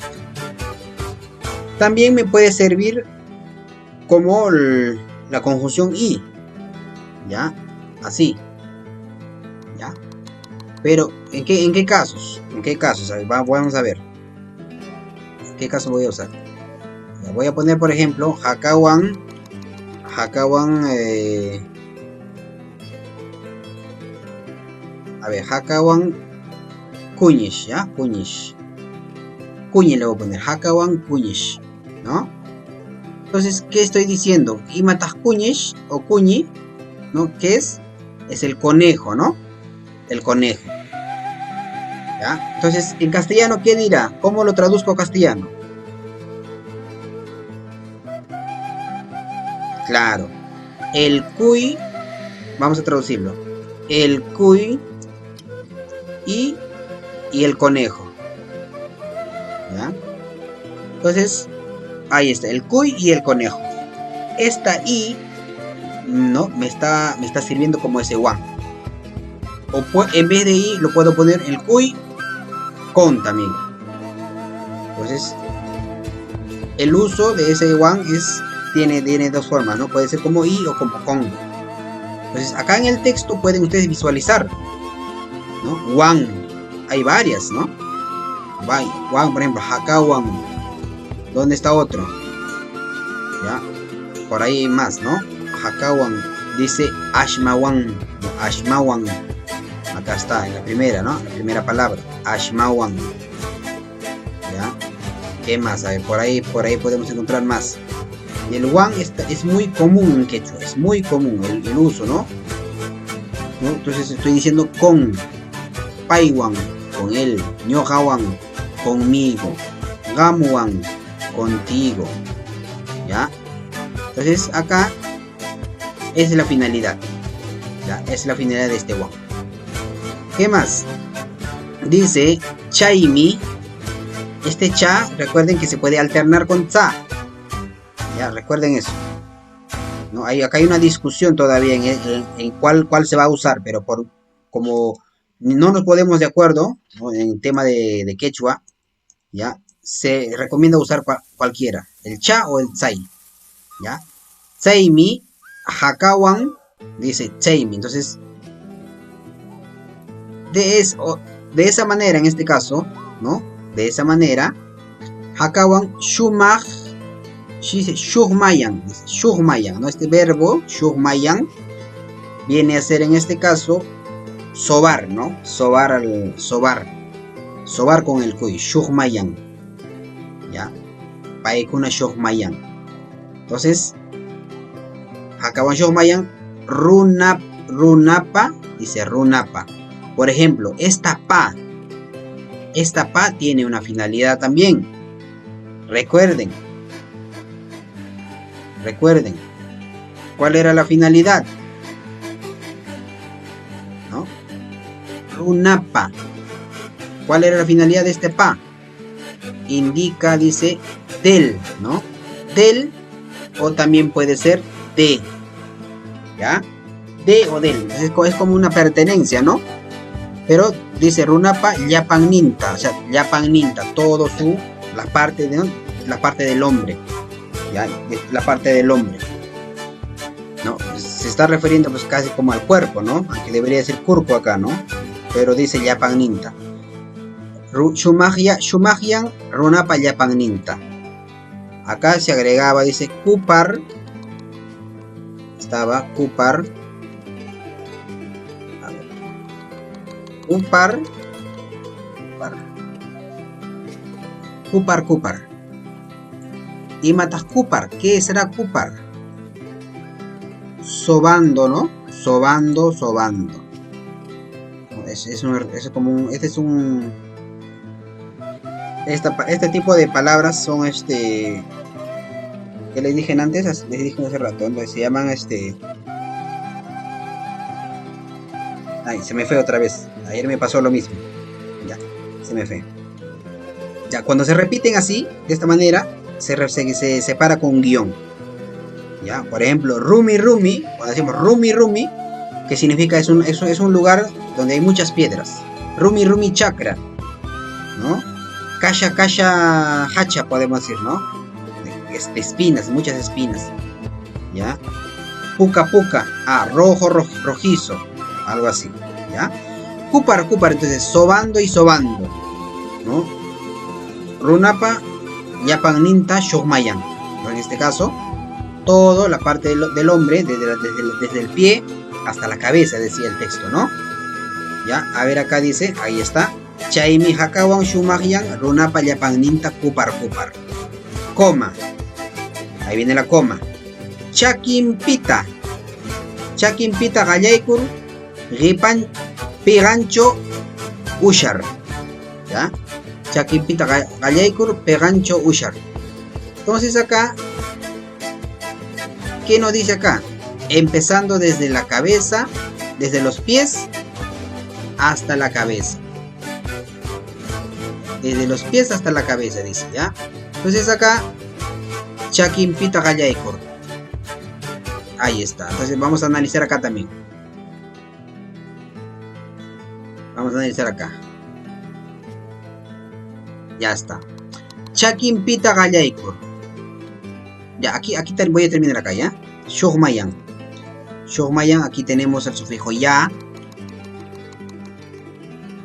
También me puede servir como la conjunción y, ¿ya? Así, ¿ya? Pero, ¿en qué casos? ¿En qué casos? A ver, vamos a ver. ¿En qué caso voy a usar? Voy a poner, por ejemplo, hakawan, hakawan Kuñish, ¿ya? Kuñish. Kuñi le voy a poner. Hakawan Kuñish, ¿no? Entonces, ¿qué estoy diciendo? Imataj Kuñish o Kuñi, ¿no? ¿Qué es? Es el conejo, ¿no? El conejo. ¿Ya? Entonces, en castellano, ¿qué dirá? ¿Cómo lo traduzco a castellano? Claro. El cuy, vamos a traducirlo. El cuy y el conejo. ¿Ya? Entonces, ahí está, el cuy y el conejo. Esta i, no, me está sirviendo como ese one. O en vez de i, lo puedo poner el cuy con también. Entonces, el uso de ese one tiene dos formas, ¿no? Puede ser como i o como con. Entonces, acá en el texto pueden ustedes visualizar, ¿no? One, hay varias, ¿no? One, por ejemplo, hakawan. ¿Dónde está otro? ¿Ya? Por ahí hay más, ¿no? Hakawan, dice ashmawan, ¿no? Ashmawan. Acá está, en la primera, ¿no? La primera palabra, ashmawan. ¿Ya? ¿Qué más? A ver, por ahí podemos encontrar más. Y el wan es muy común en quechua, es muy común el uso, ¿no? Entonces estoy diciendo con, paiwan, con él, ñojawan, conmigo, gamuwan, contigo, ¿ya? Entonces acá es la finalidad, ¿ya? Es la finalidad de este wan. ¿Qué más? Dice chaimi. Este cha, recuerden que se puede alternar con tza. Ya, recuerden eso. ¿No? Acá hay una discusión todavía en cuál se va a usar, pero como no nos ponemos de acuerdo, ¿no? En tema de quechua, ya se recomienda usar cualquiera, el cha o el tsai, ya. Tsaimi, hakawan, dice tsaimi. Entonces, de esa manera, en este caso, ¿no? De esa manera, hakawan shumaj. Dice shugmayan, ¿no? Este verbo, shugmayan, viene a ser en este caso sobar, ¿no? Sobar con el cuy, shugmayan, ¿ya? Paekuna shugmayan. Entonces, acaban shugmayan, runapa, dice runapa. Por ejemplo, esta pa tiene una finalidad también. Recuerden, ¿cuál era la finalidad? ¿No? Runapa. ¿Cuál era la finalidad de este pa? Indica, dice, del, ¿no? Del, o también puede ser de. ¿Ya? De o del. Es como una pertenencia, ¿no? Pero dice runapa yapagninta. O sea, yapagninta, todo la parte del hombre. ¿Ya? La parte del hombre, ¿no? Se está refiriendo pues casi como al cuerpo, ¿no? Aunque debería ser curco acá, ¿no? Pero dice yapagninta. Shumagyan runapa yapagninta. Acá se agregaba, dice kupar. Estaba kupar. A ver. Kupar. Y matas kupar, ¿qué será kupar? Sobando, ¿no? Sobando. Este tipo de palabras son que les dije antes, les dije hace rato, ¿no? Se llaman Ay, se me fue otra vez. Ayer me pasó lo mismo. Ya, se me fue. Ya, cuando se repiten así, de esta manera, se separa con un guión. ¿Ya? Por ejemplo, Rumi, cuando decimos Rumi, que significa es un lugar donde hay muchas piedras. Rumi chakra, ¿no? Kasha hacha, podemos decir, ¿no? Espinas, muchas espinas. ¿Ya? Puka, rojizo, algo así. ¿Ya? Kupar, entonces sobando, ¿no? Runapa yapagninta shogmayan. En este caso, toda la parte del hombre, desde el pie hasta la cabeza, decía el texto, ¿no? Ya, a ver, acá dice, ahí está, Chaymi hakawan shumaqyan runapa llapanninta kupar. Coma. Ahí viene la coma. Chakinpita qallaykur pegancho ushar. ¿Ya? Chakinpita qallaykur pegancho ushar. Entonces acá, ¿qué nos dice acá? Empezando desde la cabeza, desde los pies hasta la cabeza. Desde los pies hasta la cabeza, dice, ¿ya? Entonces acá, Chakinpita qallaykur. Ahí está. Entonces vamos a analizar acá también. Vamos a analizar acá. Ya está. Chakinpita qallaykur. Ya, aquí voy a terminar acá, ¿ya? Shugmayan, aquí tenemos el sufijo ya.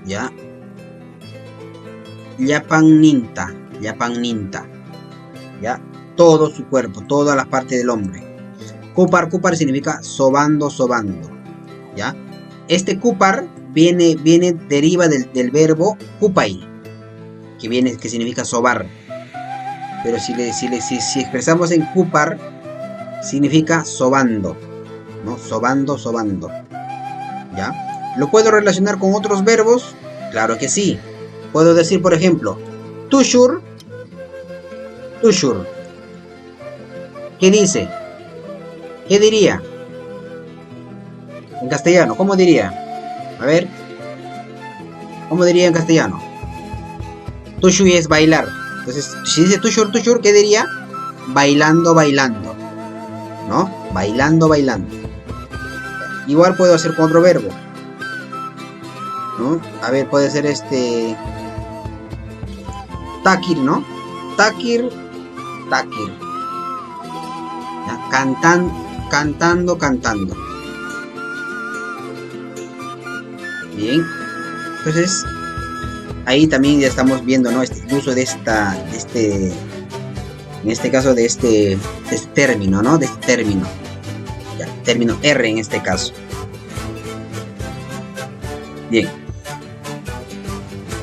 Ya. Llapanninta. Ya. Todo su cuerpo, todas las partes del hombre. Kupar significa sobando. Ya. Este kupar deriva del verbo kupai, que significa sobar. Pero si expresamos en kupar, significa sobando, ¿no? Sobando. ¿Ya? ¿Lo puedo relacionar con otros verbos? Claro que sí. Puedo decir, por ejemplo, tushur. ¿Qué dice? ¿Qué diría? En castellano, ¿cómo diría? A ver. ¿Cómo diría en castellano? Tushur es bailar. Entonces, si dice tushur, ¿qué diría? Bailando. ¿No? Bailando. Igual puedo hacer con otro verbo, ¿no? A ver, puede ser takir, ¿no? Takir. ¿Ya? Cantando. Bien. Entonces, ahí también ya estamos viendo, ¿no? El uso de en este caso de este término, ¿no? De este término. Ya, término R en este caso. Bien.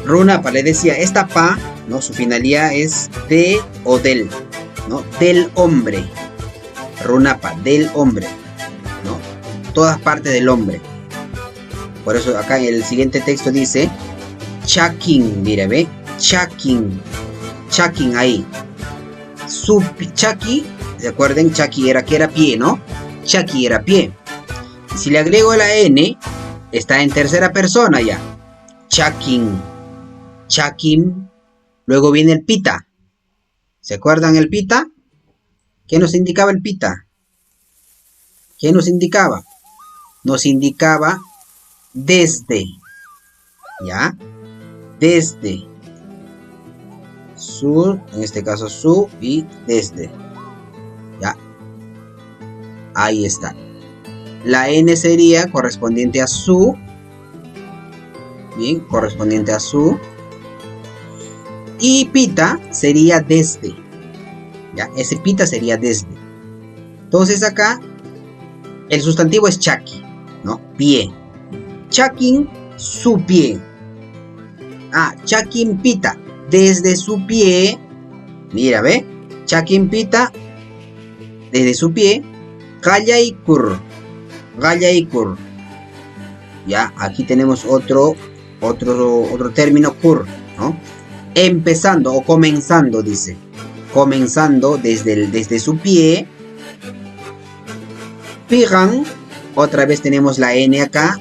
Runapa, le decía, esta pa, ¿no? Su finalidad es de o del, ¿no? Del hombre. Runapa, del hombre, ¿no? Todas partes del hombre. Por eso acá en el siguiente texto dice chakin, mire, ve, chakin ahí. Chaki, ¿se acuerdan? Chaki era pie, ¿no? Chaki era pie. Y si le agrego la N, está en tercera persona ya. Chakin. Luego viene el pita. ¿Se acuerdan el pita? ¿Qué nos indicaba el pita? ¿Qué nos indicaba? Nos indicaba desde. ¿Ya? Desde. Su, en este caso su y desde. Ya. Ahí está. La N sería correspondiente a su. Bien, correspondiente a su. Y pita sería desde. Ya, ese pita sería desde. Entonces acá el sustantivo es chaki, ¿no? Pie. Chakin, su pie. Chakin pita. Desde su pie, mira, ve, Chakinpita, desde su pie, qallaykur. Ya, aquí tenemos otro término, kur, ¿no? Empezando o comenzando, dice. Comenzando desde su pie. Pigan, otra vez tenemos la N acá.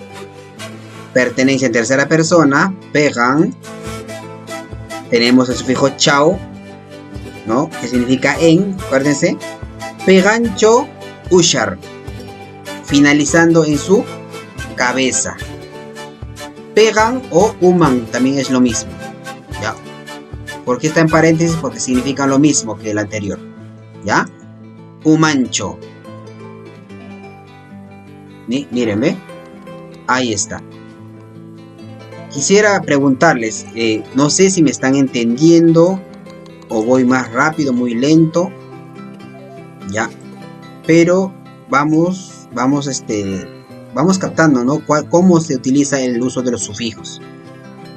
Pertenencia en tercera persona, pegan. Tenemos el sufijo chao, ¿no? Que significa en, acuérdense. Pegancho ushar. Finalizando en su cabeza. Pegan o uman también es lo mismo. ¿Ya? ¿Por qué está en paréntesis? Porque significan lo mismo que el anterior. ¿Ya? Umancho. Miren, ¿ve? Ahí está. Quisiera preguntarles, no sé si me están entendiendo o voy más rápido, muy lento, ya, pero vamos captando, ¿no? Cómo se utiliza el uso de los sufijos.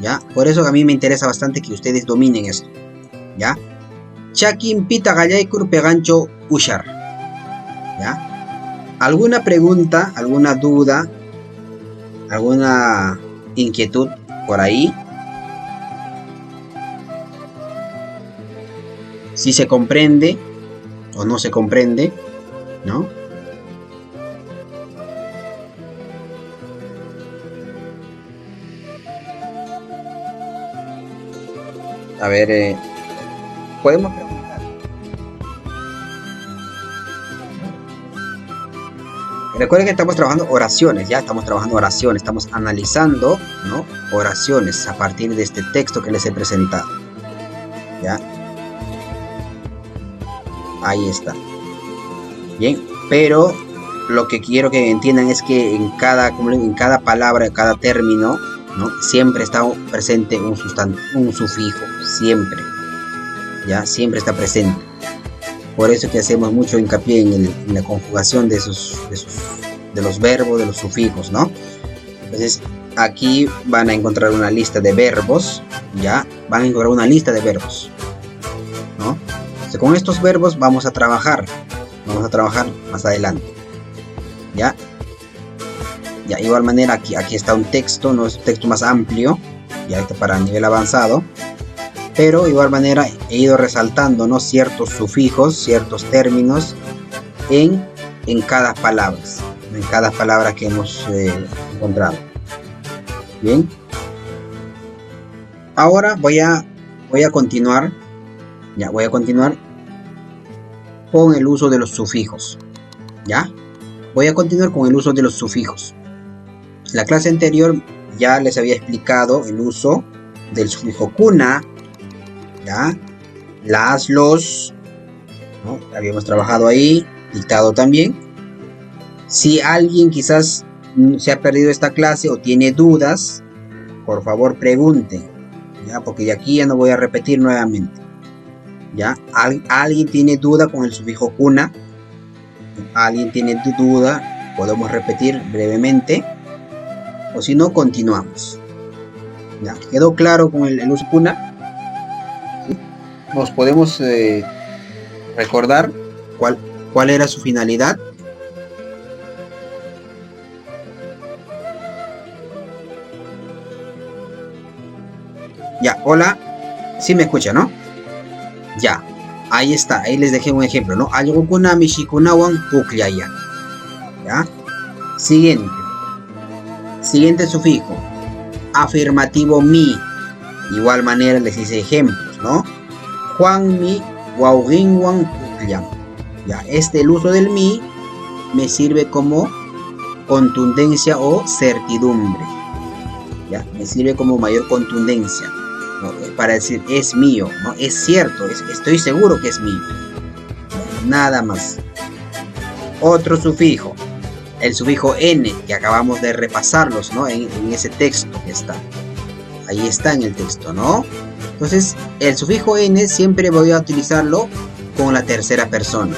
¿ya? Por eso a mí me interesa bastante que ustedes dominen esto, ¿ya? Chakin pita gallaykur pegancho ushar, ¿ya? ¿Alguna pregunta, alguna duda, alguna inquietud por ahí? Si se comprende o no se comprende, ¿no? A ver, podemos preguntar. Recuerden que estamos trabajando oraciones, ya estamos trabajando oraciones, estamos analizando, ¿no? Oraciones a partir de este texto que les he presentado, ¿ya? Ahí está. Bien, pero lo que quiero que entiendan es que en cada palabra, en cada término, ¿no? Siempre está presente un sufijo, siempre, ya, siempre está presente. Por eso que hacemos mucho hincapié en la conjugación de los verbos, de los sufijos, ¿no? Entonces, aquí van a encontrar una lista de verbos, ya, van a encontrar una lista de verbos, ¿no? Entonces, con estos verbos vamos a trabajar más adelante, ¿ya? Ya, igual manera aquí está un texto, no es un texto más amplio, ya está para nivel avanzado, pero de igual manera he ido resaltando, ¿no? Ciertos sufijos, ciertos términos en cada palabra que hemos encontrado. Bien, ahora voy a continuar, ya voy a continuar con el uso de los sufijos, ya voy a continuar con el uso de los sufijos. En la clase anterior ya les había explicado el uso del sufijo kuna, ¿ya? Las, los, ¿no? Habíamos trabajado ahí, dictado también. Si alguien quizás se ha perdido esta clase o tiene dudas, por favor pregunte, ¿ya? Porque de aquí ya no voy a repetir nuevamente, ¿ya? ¿Alguien tiene duda con el sufijo kuna? ¿Alguien tiene duda? Podemos repetir brevemente. O si no, continuamos. ¿Ya? ¿Quedó claro con el uso kuna? ¿Sí? Nos podemos recordar cuál era su finalidad. Ya, hola. Sí me escucha, ¿no? Ya, ahí está. Ahí les dejé un ejemplo, ¿no? Algo kuna mishikunawan puklaya. ¿Ya? Siguiente sufijo, afirmativo mi. Igual manera les hice ejemplos, ¿no? Juan mi wauginwan pukliam. Ya, el uso del mi me sirve como contundencia o certidumbre. Ya, me sirve como mayor contundencia, ¿no? Para decir es mío, ¿no? Es cierto, estoy seguro que es mío. Nada más. Otro sufijo. El sufijo n, que acabamos de repasarlos, ¿no? En ese texto que está. Ahí está en el texto, ¿no? Entonces, el sufijo n siempre voy a utilizarlo con la tercera persona.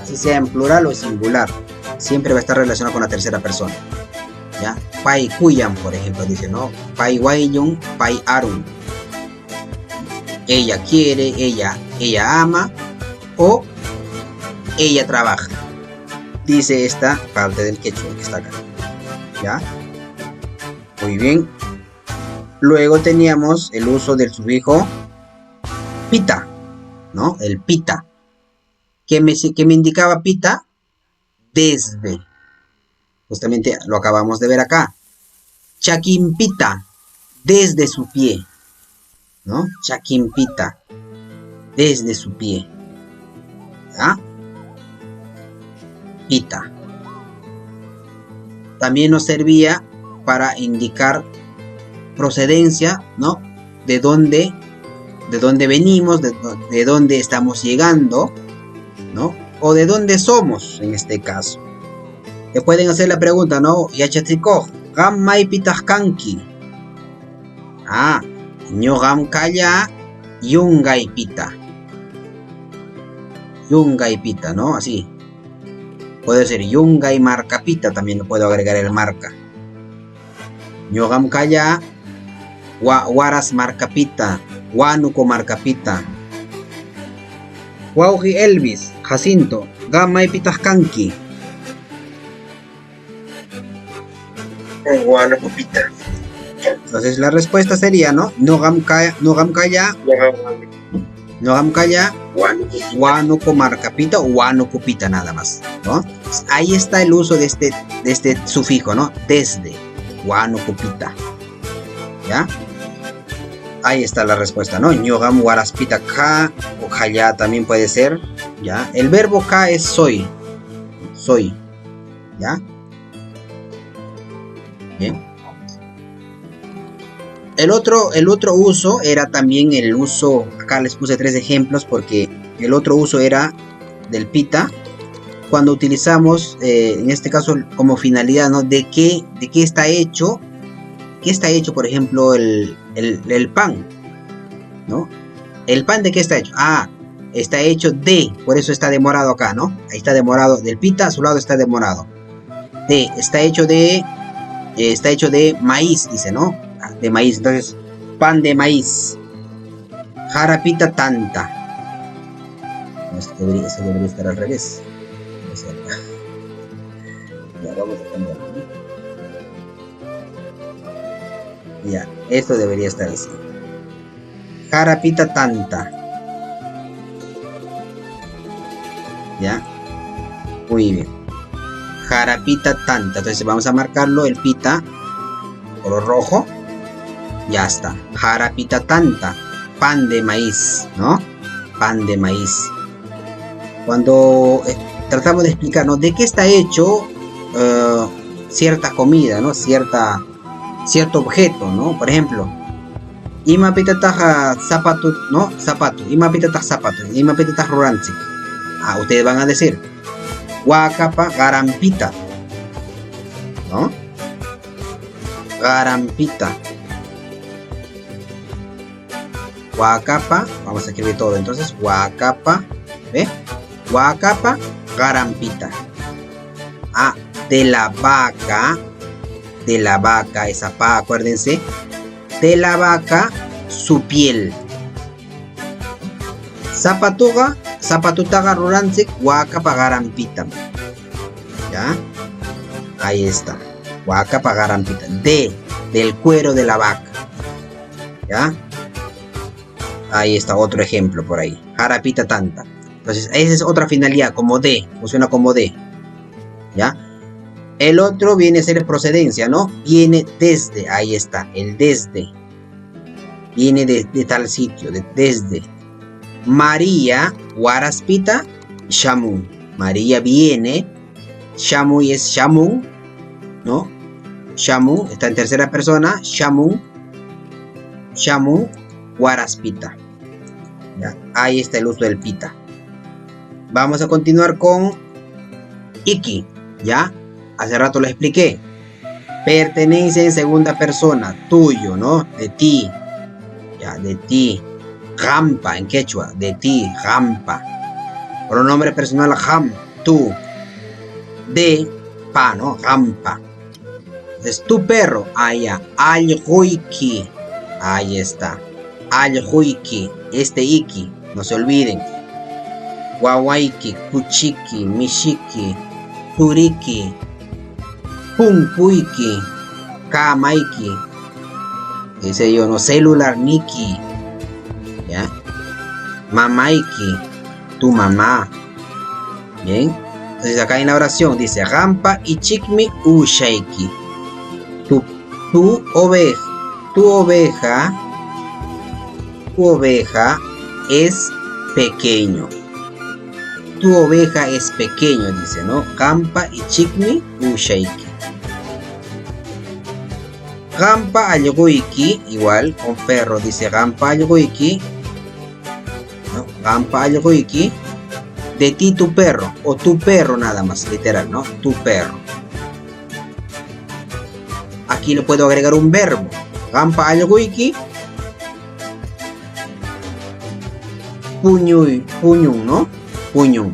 Así sea en plural o singular. Siempre va a estar relacionado con la tercera persona. ¿Ya? Pai kuyan, por ejemplo, dice, ¿no? Pai waiyun, pai arun. Ella quiere, ella ama, o ella trabaja. Dice esta parte del quechua que está acá, ¿ya? Muy bien. Luego teníamos el uso del sufijo pita, ¿no? El pita. ¿Qué me indicaba pita? Desde. Justamente lo acabamos de ver acá. Chaquimpita, desde su pie, ¿no? Chaquimpita, desde su pie, ¿ya? Pita. También nos servía para indicar procedencia, ¿no? De dónde venimos, de dónde estamos llegando, ¿no? O de dónde somos, en este caso. Te pueden hacer la pregunta, ¿no? Yachatiko, gam mai pitas kanki. Ño gam kaya yungay pita. Yungay pita, ¿no? Así. Puede ser yunga y marca pita, también lo puedo agregar el marca. ñoqam kaya waras markapita, Huánuco markapita. Wauqi Elvis, Jacinto, qam maypitaq kanki? Huánocopita. Entonces la respuesta sería, ¿no? Noqam kaya Huánuco markapita o Huánocopita nada más, ¿no? Pues ahí está el uso de este sufijo, ¿no? Desde, Huánocopita, ¿ya? Ahí está la respuesta, ¿no? Ñoqam waraspita ka o kaya también puede ser, ¿ya? El verbo ka es soy, ¿ya? Bien. El otro uso era también el uso, acá les puse 3 ejemplos porque el otro uso era del pita, cuando utilizamos, en este caso como finalidad, ¿no? ¿De qué está hecho? ¿Qué está hecho, por ejemplo, el pan? ¿No? ¿El pan de qué está hecho? Ah, está hecho de, por eso está demorado acá, ¿no? Ahí está demorado, del pita a su lado está demorado. Está hecho de maíz, dice, ¿no? De maíz, entonces pan de maíz. Jarapita tanta. Eso debería estar al revés. Ya, vamos a cambiarlo, ¿no? Ya, esto debería estar así. Jarapita tanta. Ya. Muy bien. Jarapita tanta. Entonces vamos a marcarlo, el pita, color rojo. Ya está. Jarapita tanta. Pan de maíz, ¿no? Pan de maíz. Cuando tratamos de explicar, ¿no? De qué está hecho cierta comida, ¿no? Cierto objeto, ¿no? Por ejemplo, ima pitataj zapato, ¿no? Zapato. Ima pitataj zapato. Ima pitataj ruranchik. Ah, ustedes van a decir Huacapa garampita, ¿no? Garampita. Huacapa, vamos a escribir todo entonces. Huacapa, ¿ve? Huacapa garampita. Ah, de la vaca, esa pa, acuérdense. De la vaca, su piel. Zapatutaga ruranchik huacapa garampita. ¿Ya? Ahí está. Huacapa garampita. Del cuero de la vaca. ¿Ya? Ahí está otro ejemplo por ahí. Jarapita tanta. Entonces, esa es otra finalidad, como de. Funciona como de. ¿Ya? El otro viene a ser procedencia, ¿no? Viene desde. Ahí está. El desde. Viene de tal sitio. Desde. María, waraspita, shamun. María viene. Shamun es shamun, ¿no? Shamun está en tercera persona. Shamun, waraspita. ¿Ya? Ahí está el uso del pita. Vamos a continuar con iki. ¿Ya? Hace rato lo expliqué. Pertenencia en segunda persona. Tuyo, ¿no? De ti. Ya, de ti. Jampa en quechua. De ti. Jampa. Pronombre personal jam. Tú. De pa, ¿no? Jampa. Entonces, tu perro. Allá. Aljuiki. Ahí está. Aljuiki. Este iki. No se olviden. Wawaiki. Kuchiki. Mishiki. Turiki. Punkuiki. Kamaiki. Dice yo, no, celular Niki. ¿Ya? Mamaiki. Tu mamá. Bien. Entonces acá en la oración dice Rampa y Chikmi Ushaiki. Tu oveja es pequeño. Tu oveja es pequeño, dice, ¿no? Rampa y Chikmi Ushaiki. Rampa algoiki, igual, con perro, dice Rampa algoiki. ¿No? Rampa algoiki. De ti tu perro, o tu perro nada más, literal, ¿no? Tu perro. Aquí le puedo agregar un verbo. Rampa algoiki. Puñun, ¿no? Puñun.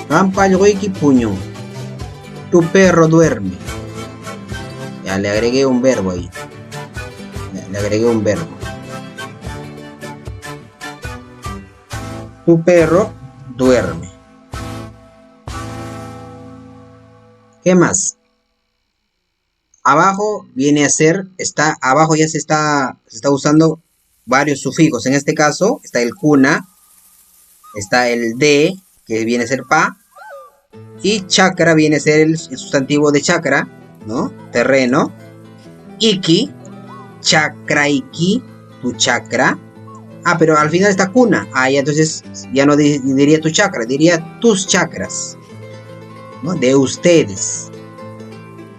Rampa algoiki, puñun. Tu perro duerme. Ya le agregué un verbo ahí. Le agregué un verbo. Tu perro duerme. ¿Qué más? Abajo viene a ser, abajo ya se está usando varios sufijos. En este caso está el kuna, está el de, que viene a ser pa, y chakra viene a ser el sustantivo de chakra, ¿no? Terreno. Iki, chakraiki, tu chakra. Ah, pero al final está kuna. Ah, ya entonces ya no diría tu chakra, diría tus chakras, ¿no? De ustedes.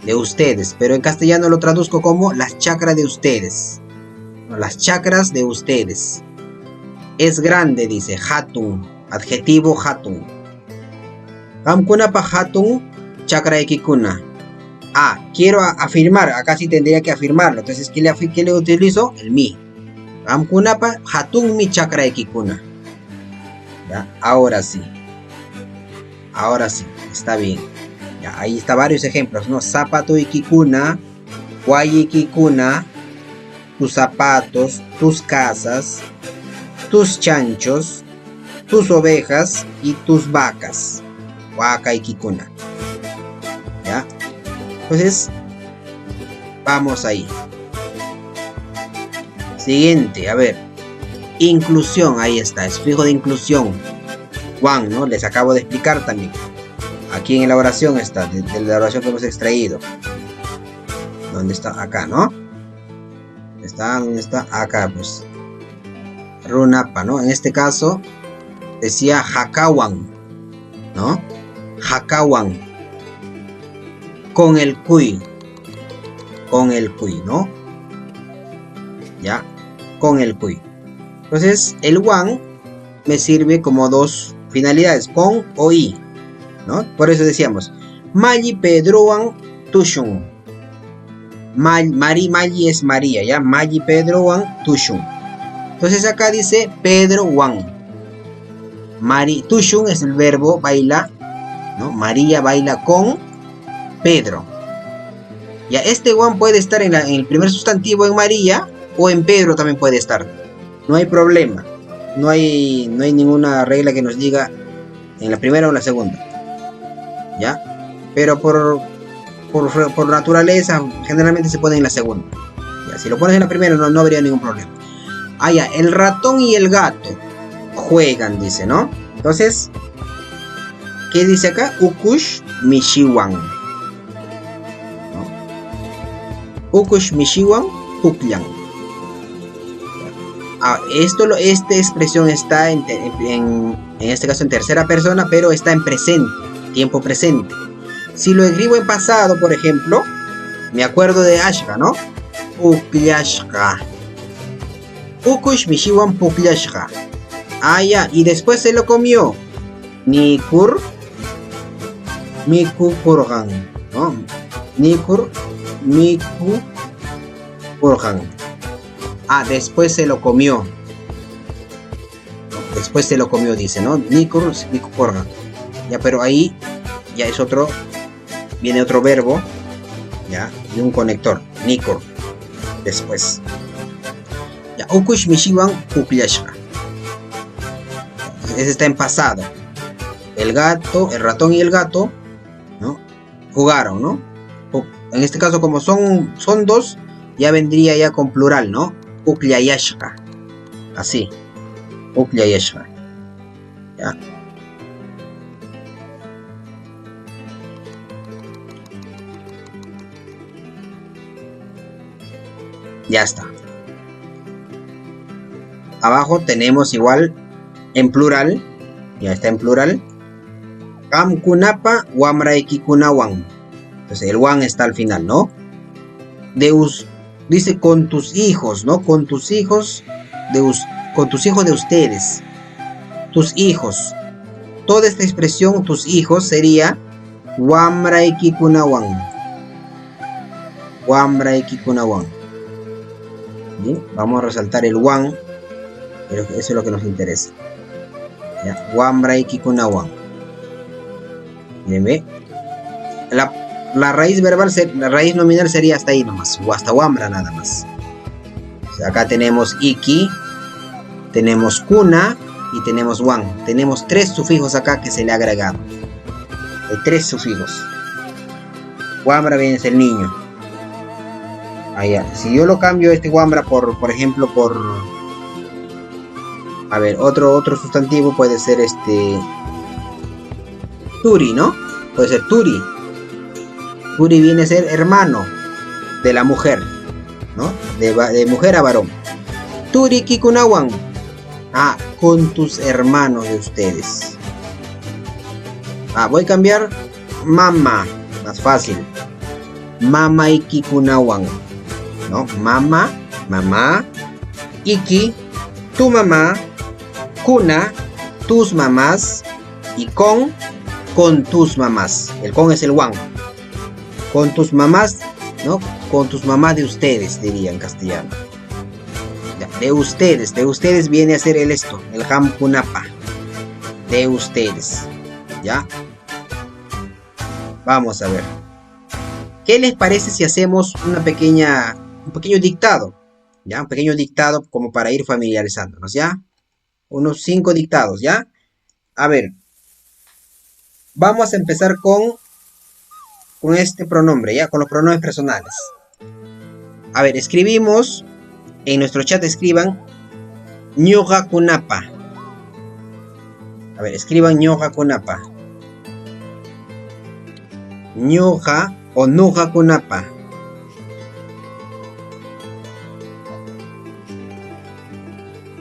De ustedes, pero en castellano lo traduzco como las chakras de ustedes. No, las chakras de ustedes. Es grande, dice, hatun, adjetivo hatun. Kamkuna pa hatun chakra ekikuna. Ah, quiero afirmar, acá sí tendría que afirmarlo. Entonces, ¿qué le utilizo? El mi. Kamkuna pa hatun mi chakra ekikuna. ¿Ya? Ahora sí. Ahora sí, está bien. Ya, ahí está varios ejemplos, ¿no? Zapato ikikuna, guay ikikuna, tus zapatos, tus casas, tus chanchos, tus ovejas y tus vacas. Waka ikikuna. ¿Ya? Entonces, vamos ahí. Siguiente, a ver. Inclusión, ahí está, es fijo de inclusión. Juan, ¿no? Les acabo de explicar también. Aquí en la oración está, de la oración que hemos extraído. ¿Dónde está? Acá, ¿no? ¿Dónde está? Acá, pues. Runapa, ¿no? En este caso, decía Hakawan, ¿no? Hakawan. Con el cuy. Con el cuy, ¿no? Ya. Con el cuy. Entonces, el wan me sirve como dos finalidades, con o i, ¿no? Por eso decíamos, Malli Pedroan Tushun. Malli es María, ¿ya? Malli Pedroan Tushun. Entonces acá dice Pedro Wan. Tushun es el verbo baila, ¿no? María baila con Pedro. Ya, este Wan puede estar en el primer sustantivo en María o en Pedro también puede estar. No hay problema. No hay ninguna regla que nos diga en la primera o en la segunda. ¿Ya? Pero por naturaleza generalmente se pone en la segunda. ¿Ya? Si lo pones en la primera no habría ningún problema. Ah, ya, el ratón y el gato juegan, dice, ¿no? Entonces, ¿qué dice acá? Ukush Mishiwan, ¿no? Ukush Mishiwan Puklian. Ah, esta expresión está en este caso en tercera persona, pero está en presente, tiempo presente. Si lo escribo en pasado, por ejemplo, me acuerdo de Ashka, ¿no? Pukliashka. Ukush Mishiwan Pukliashka. Ah, ya, y después se lo comió. Nikur Miku Kurgan, ¿no? Nikur Miku Kurgan. Ah, después se lo comió. Después se lo comió, dice, ¿no? Nikur Miku Kurgan. Ya, pero ahí ya es otro. Viene otro verbo. Ya, y un conector. Nikur. Después. Ya, Ukush Mishiwan Pukliashka. Ese está en pasado. El ratón y el gato, ¿no? Jugaron, ¿no? En este caso, como son dos, ya vendría ya con plural, ¿no? Pukliayashka. Así. Pukliayashka. Ya. Ya está. Abajo tenemos igual en plural. Ya está en plural. Kamkunapa wamraikikunawan. Entonces el wan está al final, ¿no? Dice con tus hijos, ¿no? Con tus hijos de ustedes. Tus hijos. Toda esta expresión, tus hijos, sería wamraikikunawan. Wamraikikunawan. ¿Sí? Vamos a resaltar el wan. Pero eso es lo que nos interesa. Wamraikikunawan. Miren, ve. La raíz verbal, la raíz nominal sería hasta ahí nomás, o hasta wambra nada más. O sea, acá tenemos iki, tenemos kuna y tenemos wan. Tenemos 3 sufijos acá que se le ha agregado. Hay 3 sufijos. Wambra viene a ser el niño. Allá. Si yo lo cambio este wambra por ejemplo, por... A ver, otro sustantivo puede ser turi, ¿no? Puede ser turi. Turi viene a ser hermano de la mujer, ¿no? De mujer a varón. Turi kikunawan. Ah, con tus hermanos de ustedes. Ah, voy a cambiar mama, más fácil. Mama y kikunawan, ¿no? Mama, mamá. Iki, tu mamá. Kuna, tus mamás. Y con tus mamás. El con es el wan. Con tus mamás, ¿no? Con tus mamás de ustedes, diría en castellano. De ustedes viene a ser el ham kunapa. De ustedes, ¿ya? Vamos a ver. ¿Qué les parece si hacemos un pequeño dictado? ¿Ya? Un pequeño dictado como para ir familiarizándonos, ¿ya? Unos 5 dictados, ¿ya? A ver. Vamos a empezar con este pronombre, ¿ya? Con los pronombres personales. A ver, escribimos, en nuestro chat escriban ñuqa kunapa. A ver, escriban ñuqa kunapa. Ñuqa o nuqa kunapa.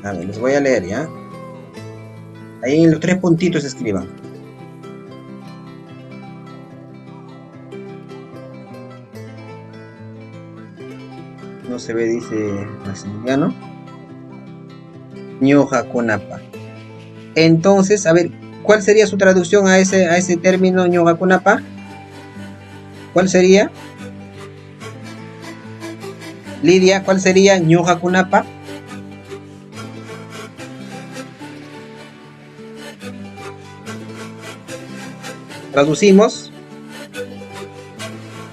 A ver, les voy a leer, ¿ya? Ahí en los 3 puntitos escriban. No se ve, dice Maximiliano. Ñuqa kunapa. Entonces, a ver, ¿cuál sería su traducción a ese término ñuqa kunapa? ¿Cuál sería? Lidia, ¿cuál sería ñuqa kunapa? Traducimos.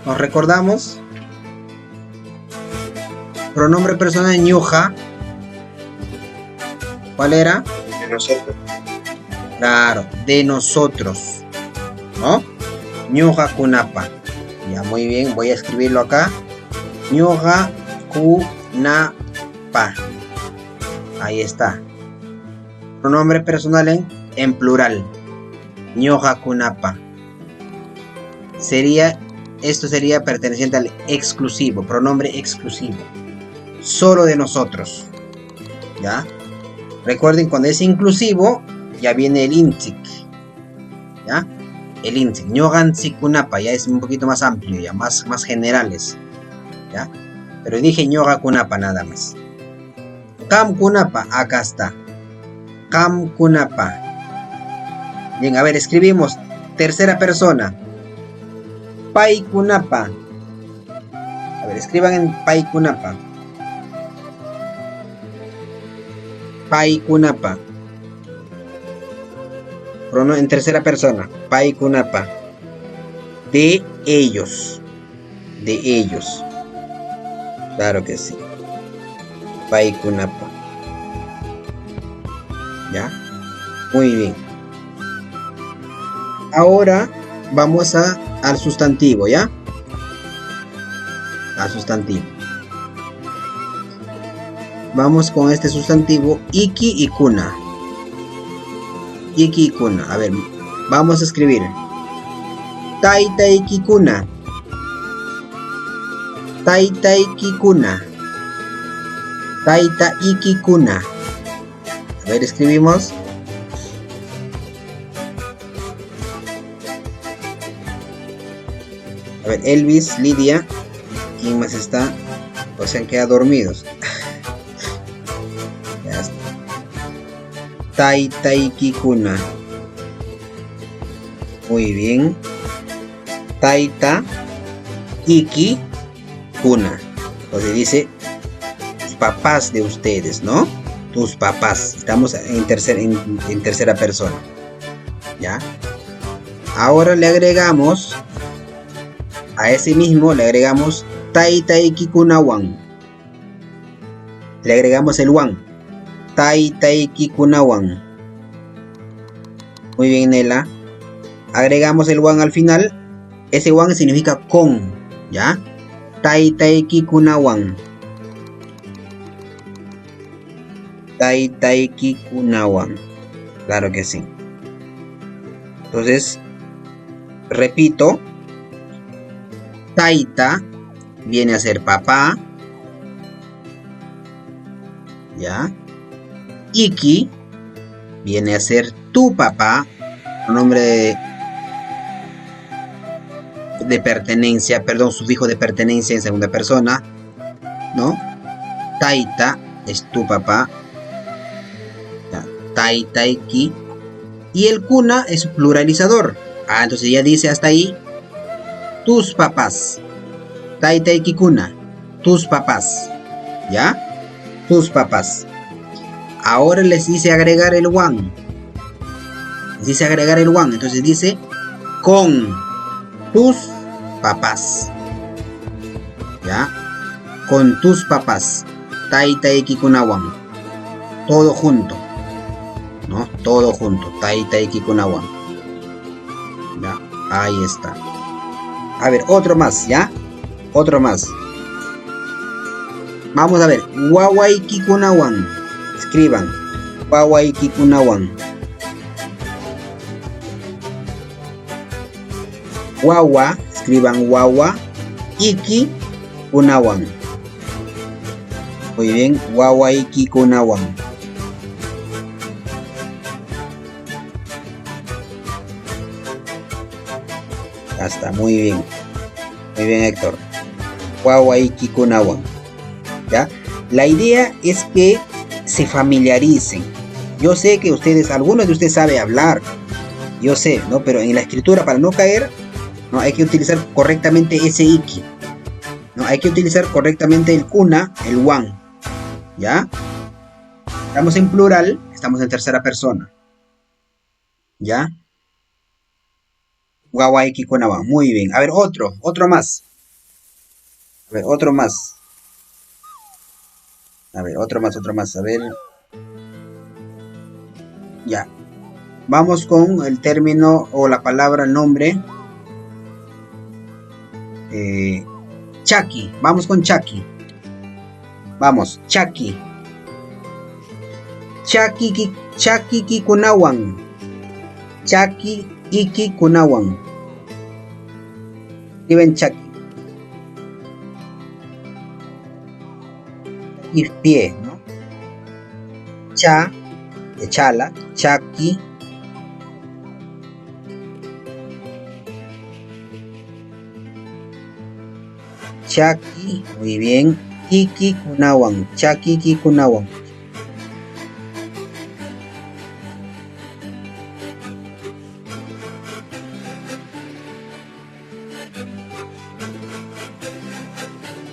Nos recordamos. Pronombre personal ñuqa. ¿Cuál era? De nosotros. Claro, de nosotros, ¿no? Ñuqa kunapa. Ya, muy bien, voy a escribirlo acá. Ñuqa kunapa. Ahí está. Pronombre personal en plural. Ñuqa kunapa. Esto sería perteneciente al exclusivo, pronombre exclusivo. Solo de nosotros. ¿Ya? Recuerden, cuando es inclusivo, ya viene el intik. ¿Ya? El intik. Ñuqanchik kunapa, ya es un poquito más amplio, ya más generales. ¿Ya? Pero dije ñuqa kunapa nada más. Qam kunapa, acá está. Qam kunapa. Bien, a ver, escribimos tercera persona. Pay kunapa. A ver, escriban en pay kunapa. Pay kunapa. En tercera persona. Pay kunapa. De ellos. De ellos. Claro que sí. Pay kunapa. ¿Ya? Muy bien. Ahora vamos al sustantivo, ¿ya? Al sustantivo. Vamos con este sustantivo iki y kuna. Iki y kuna. A ver, vamos a escribir. Taita iki kuna. Taita iki kuna. Taita iki kuna. A ver, escribimos. A ver, Elvis, Lidia, ¿quién más está? O se han quedado dormidos. Ya está. Taita iki kuna. Muy bien. Taita iki kuna. Entonces dice papás de ustedes, ¿no? Tus papás. Estamos en tercera persona. ¿Ya? Ahora le agregamos A ese mismo le agregamos tai taiki kunawan. Le agregamos el wan. Tai taiki kunawan. Muy bien, Nela. Agregamos el wan al final. Ese wan significa con, ¿ya? Tai taiki kunawan. Tai taiki kunawan. Claro que sí. Entonces, repito. Taita viene a ser papá. ¿Ya? Iki viene a ser tu papá. Nombre de pertenencia, perdón, sufijo de pertenencia en segunda persona, ¿no? Taita es tu papá. ¿Ya? Tai, taiki. Y el kuna es pluralizador. Ah, entonces ya dice hasta ahí. Tus papás. Tai, taiki, kuna. Tus papás. ¿Ya? Tus papás. Ahora les dice agregar el wan. Les dice agregar el wan. Entonces dice con tus papás. ¿Ya? Con tus papás. Tai taiki kunawan. Todo junto. ¿No? Todo junto. Tai taiki kunawan. ¿Ya? Ahí está. A ver, otro más, ¿ya? Otro más. Vamos a ver. Wawaiki kunawan. Escriban. Wawaiki kunawan. Wawa, escriban wawa, iki, kunawan. Muy bien, wawa, iki, kunawan. Ya está, muy bien. Muy bien, Héctor. Wawa, iki, kunawan. ¿Ya? La idea es que se familiaricen. Yo sé que ustedes, algunos de ustedes saben hablar. Yo sé, ¿no? Pero en la escritura, para no caer, ¿no? Hay que utilizar correctamente ese iki. ¿No? Hay que utilizar correctamente el kuna, el wan. ¿Ya? Estamos en plural, estamos en tercera persona. ¿Ya? Wawaiki kunawan. Muy bien. A ver, otro más. A ver, otro más. A ver, otro más. A ver. Ya. Vamos con el término o la palabra, el nombre. Chaki. Vamos con Chaki. Vamos, Chaki. Chaki ki kunawan. Chaki iki kunawan. Escriben Chaki. Y pie, ¿no? Cha, de chala, Chaki. Chaki, muy bien. Iki kunawan. Chaki ki kunawan.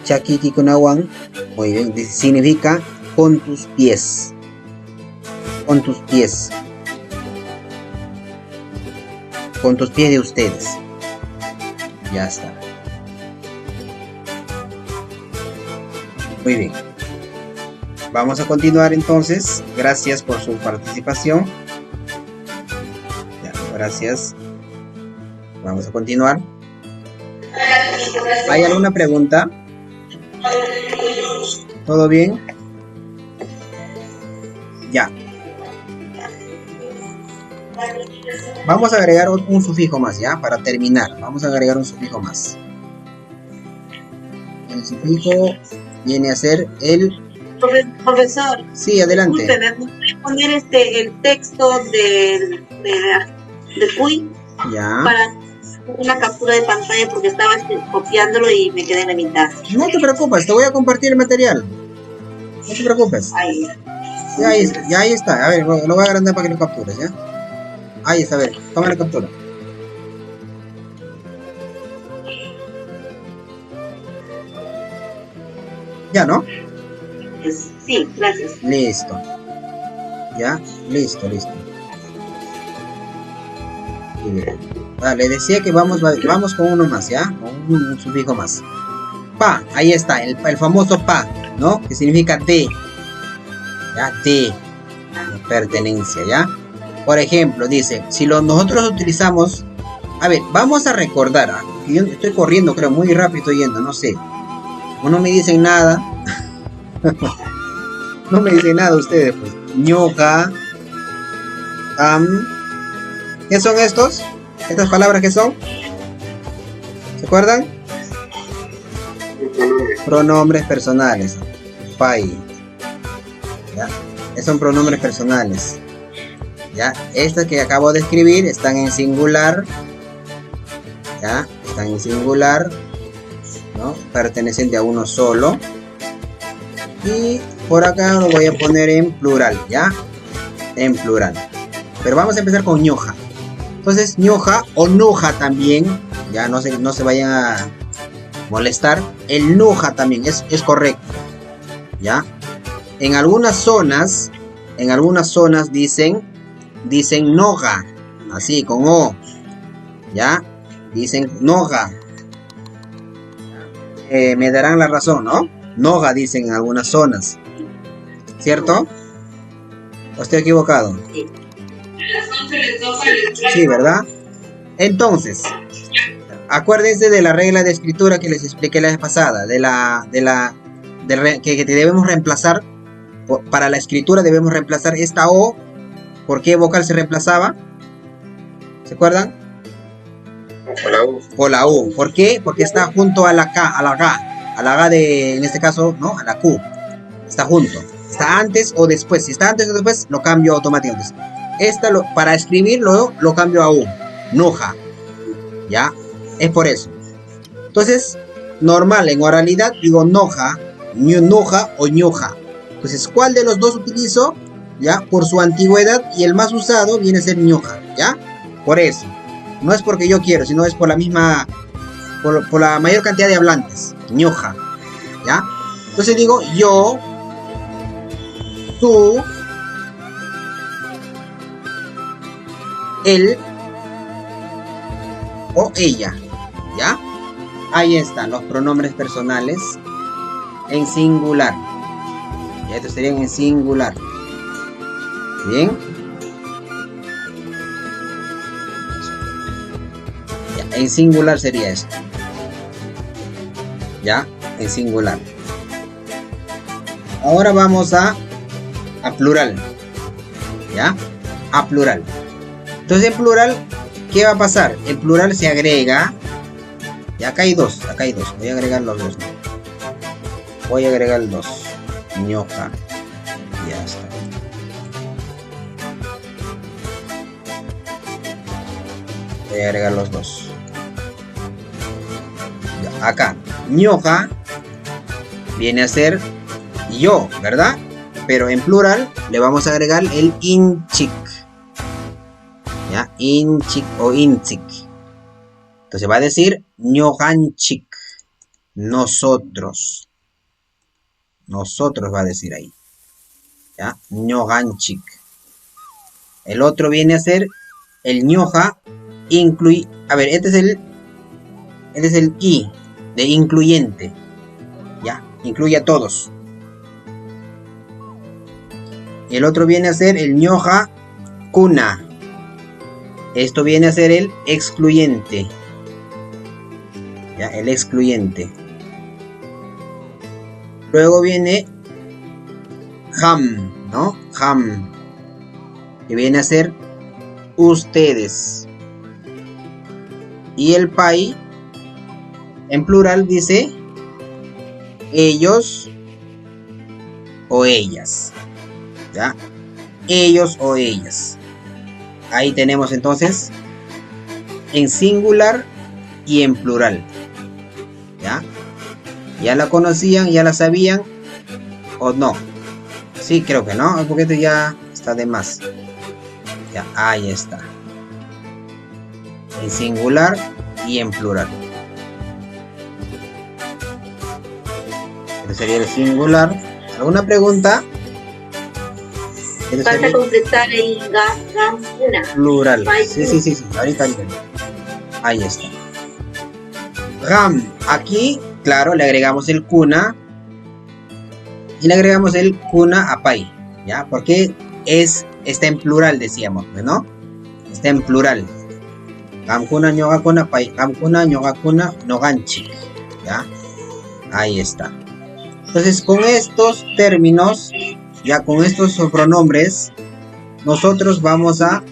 Chaki ki kunawan. Muy bien. Significa con tus pies. Con tus pies. Con tus pies de ustedes. Ya está. Muy bien. Vamos a continuar entonces. Gracias por su participación. Ya, gracias. Vamos a continuar. ¿Hay alguna pregunta? ¿Todo bien? Ya. Vamos a agregar un sufijo más, ¿ya? Para terminar. Vamos a agregar un sufijo más. El sufijo viene a ser el... Profesor. Sí, adelante. Disculpe, ¿me puede poner el texto del PUI? Ya. Para una captura de pantalla porque estaba copiándolo y me quedé en la mitad. No te preocupes, te voy a compartir el material. No te preocupes. Ahí. Ya ahí está. A ver, lo voy a agrandar para que lo captures, ¿ya? Ahí está, a ver, toma la captura. Ya, ¿no? Sí, gracias. Listo. ¿Ya? Listo. Muy bien. Le decía que vamos con uno más, ¿ya? Con un sufijo más. Pa, ahí está, el famoso pa, ¿no? Que significa de. ¿Ya? De pertenencia, ¿ya? Por ejemplo, dice, si nosotros utilizamos... A ver, vamos a recordar. Yo estoy corriendo, creo, muy rápido estoy yendo, no sé. No me dicen nada. No me dicen nada ustedes, pues. Ñoja. ¿Qué son estos? ¿Estas palabras qué son? ¿Se acuerdan? Pronombres personales. Pai. ¿Ya? Son pronombres personales. ¿Ya? Estas que acabo de escribir están en singular. ¿Ya? Están en singular, ¿no? Perteneciente a uno solo. Y por acá lo voy a poner en plural, ¿ya? En plural. Pero vamos a empezar con ñoja. Entonces, ñoja o noja también, ya no se vayan a molestar. El noja también es correcto, ¿ya? En algunas zonas dicen noja, así, con O, ¿ya? Dicen noja. Me darán la razón, ¿no? Noja dicen en algunas zonas, ¿cierto? ¿O estoy equivocado? Sí, ¿verdad? Entonces, acuérdense de la regla de escritura que les expliqué la vez pasada, que debemos reemplazar, para la escritura debemos reemplazar esta O. ¿Por qué vocal se reemplazaba? ¿Se acuerdan? Por la U. ¿Por qué? Porque está junto a la K, a la G de, en este caso, ¿no? A la Q. Está junto. Está antes o después. Si está antes o después, lo cambio automáticamente. Para escribirlo, lo cambio a U. Noja. ¿Ya? Es por eso. Entonces, normal, en oralidad, digo noja, noja o ñoja. Entonces, ¿cuál de los dos utilizo? ¿Ya? Por su antigüedad, y el más usado viene a ser ñoja. ¿Ya? Por eso. No es porque yo quiero, sino es por la misma... Por la mayor cantidad de hablantes. Ñoja. ¿Ya? Entonces digo yo, tú, él o ella. ¿Ya? Ahí están los pronombres personales en singular. Ya, estos serían en singular. Bien. Ya, en singular sería esto. Ya, en singular. Ahora vamos a plural. ¿Ya? A plural. Entonces en plural, ¿qué va a pasar? En plural se agrega. Y acá hay dos. Voy a agregar los dos. Voy a agregar los. Ñoja. Ya está. Voy a agregar los dos. Ya, acá. Ñoja viene a ser yo, ¿verdad? Pero en plural le vamos a agregar el inchik. ¿Ya? Inchik o inchik. Entonces va a decir ñojanchik. Nosotros. Nosotros va a decir ahí. ¿Ya? Ñojanchik. El otro viene a ser el ñoja incluye. A ver, este es el i de incluyente. ¿Ya? Incluye a todos. Y el otro viene a ser el ñoja cuna. Esto viene a ser el excluyente. ¿Ya? El excluyente. Luego viene ham, ¿no? Ham. Que viene a ser ustedes. Y el pai, en plural, dice ellos o ellas. ¿Ya? Ellos o ellas. Ahí tenemos entonces en singular y en plural. ¿Ya? ¿Ya la conocían? ¿Ya la sabían? ¿O no? Sí, creo que no, porque esto ya está de más. Ya, ahí está. En singular y en plural. Este sería el singular. ¿Alguna pregunta? Falta completar el gamuna. Plural. Sí. Ahorita. Ahí está. Ram, aquí, claro, le agregamos el kuna. Y le agregamos el kuna a pai, ¿ya? Porque está en plural, decíamos, ¿no? Está en plural. Gamkuna, ñogakuna, pai. Gamkuna, ñogakuna, noganchi, ¿ya? Ahí está. Entonces, con estos términos, ya con estos pronombres, nosotros vamos a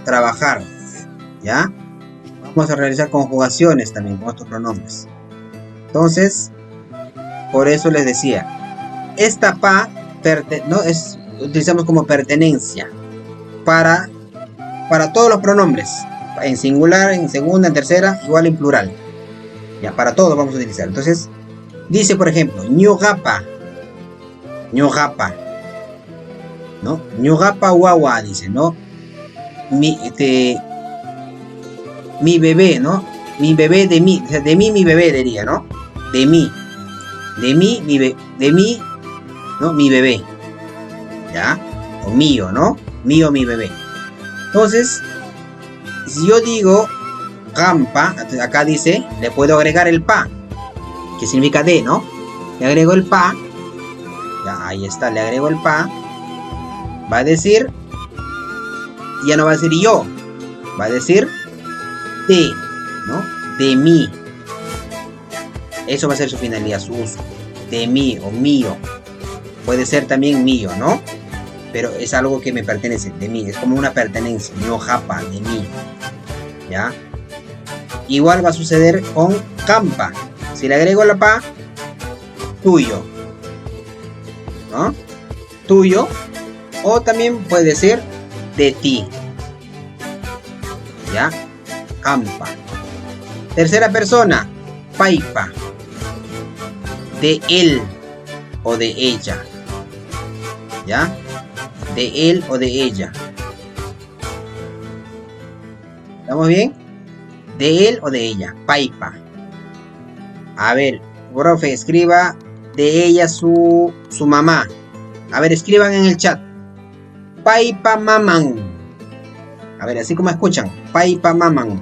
trabajar, ¿ya? Vamos a realizar conjugaciones también con estos pronombres. Entonces, por eso les decía, esta pa utilizamos como pertenencia para todos los pronombres, en singular, en segunda, en tercera, igual en plural. Ya, para todos vamos a utilizar. Entonces, dice por ejemplo, ñogapa, ¿no? Ñogapa wawa, dice, ¿no? Mi bebé, ¿no? Mi bebé de mí, o sea, de mí mi bebé diría, ¿no? De mí, ¿no? Mi bebé, ¿ya? O mío, ¿no? Mío, mi bebé. Entonces, si yo digo gampa, acá dice, le puedo agregar el pa, que significa de, ¿no? Le agrego el pa, ya, ahí está, le agrego el pa, va a decir, ya no va a decir yo, va a decir de, ¿no? De mí. Eso va a ser su finalidad, su uso. De mí o mío. Puede ser también mío, ¿no? Pero es algo que me pertenece, de mí. Es como una pertenencia, no japa, de mí. ¿Ya? Igual va a suceder con campa. Si le agrego la pa, tuyo, ¿no? Tuyo. O también puede ser de ti. ¿Ya? Campa. Tercera persona, paipa. De él o de ella. ¿Ya? De él o de ella. ¿Estamos bien? De él o de ella. Paipa. A ver, profe, escriba de ella su mamá. A ver, escriban en el chat. Paipa maman. A ver, así como escuchan. Paipa maman.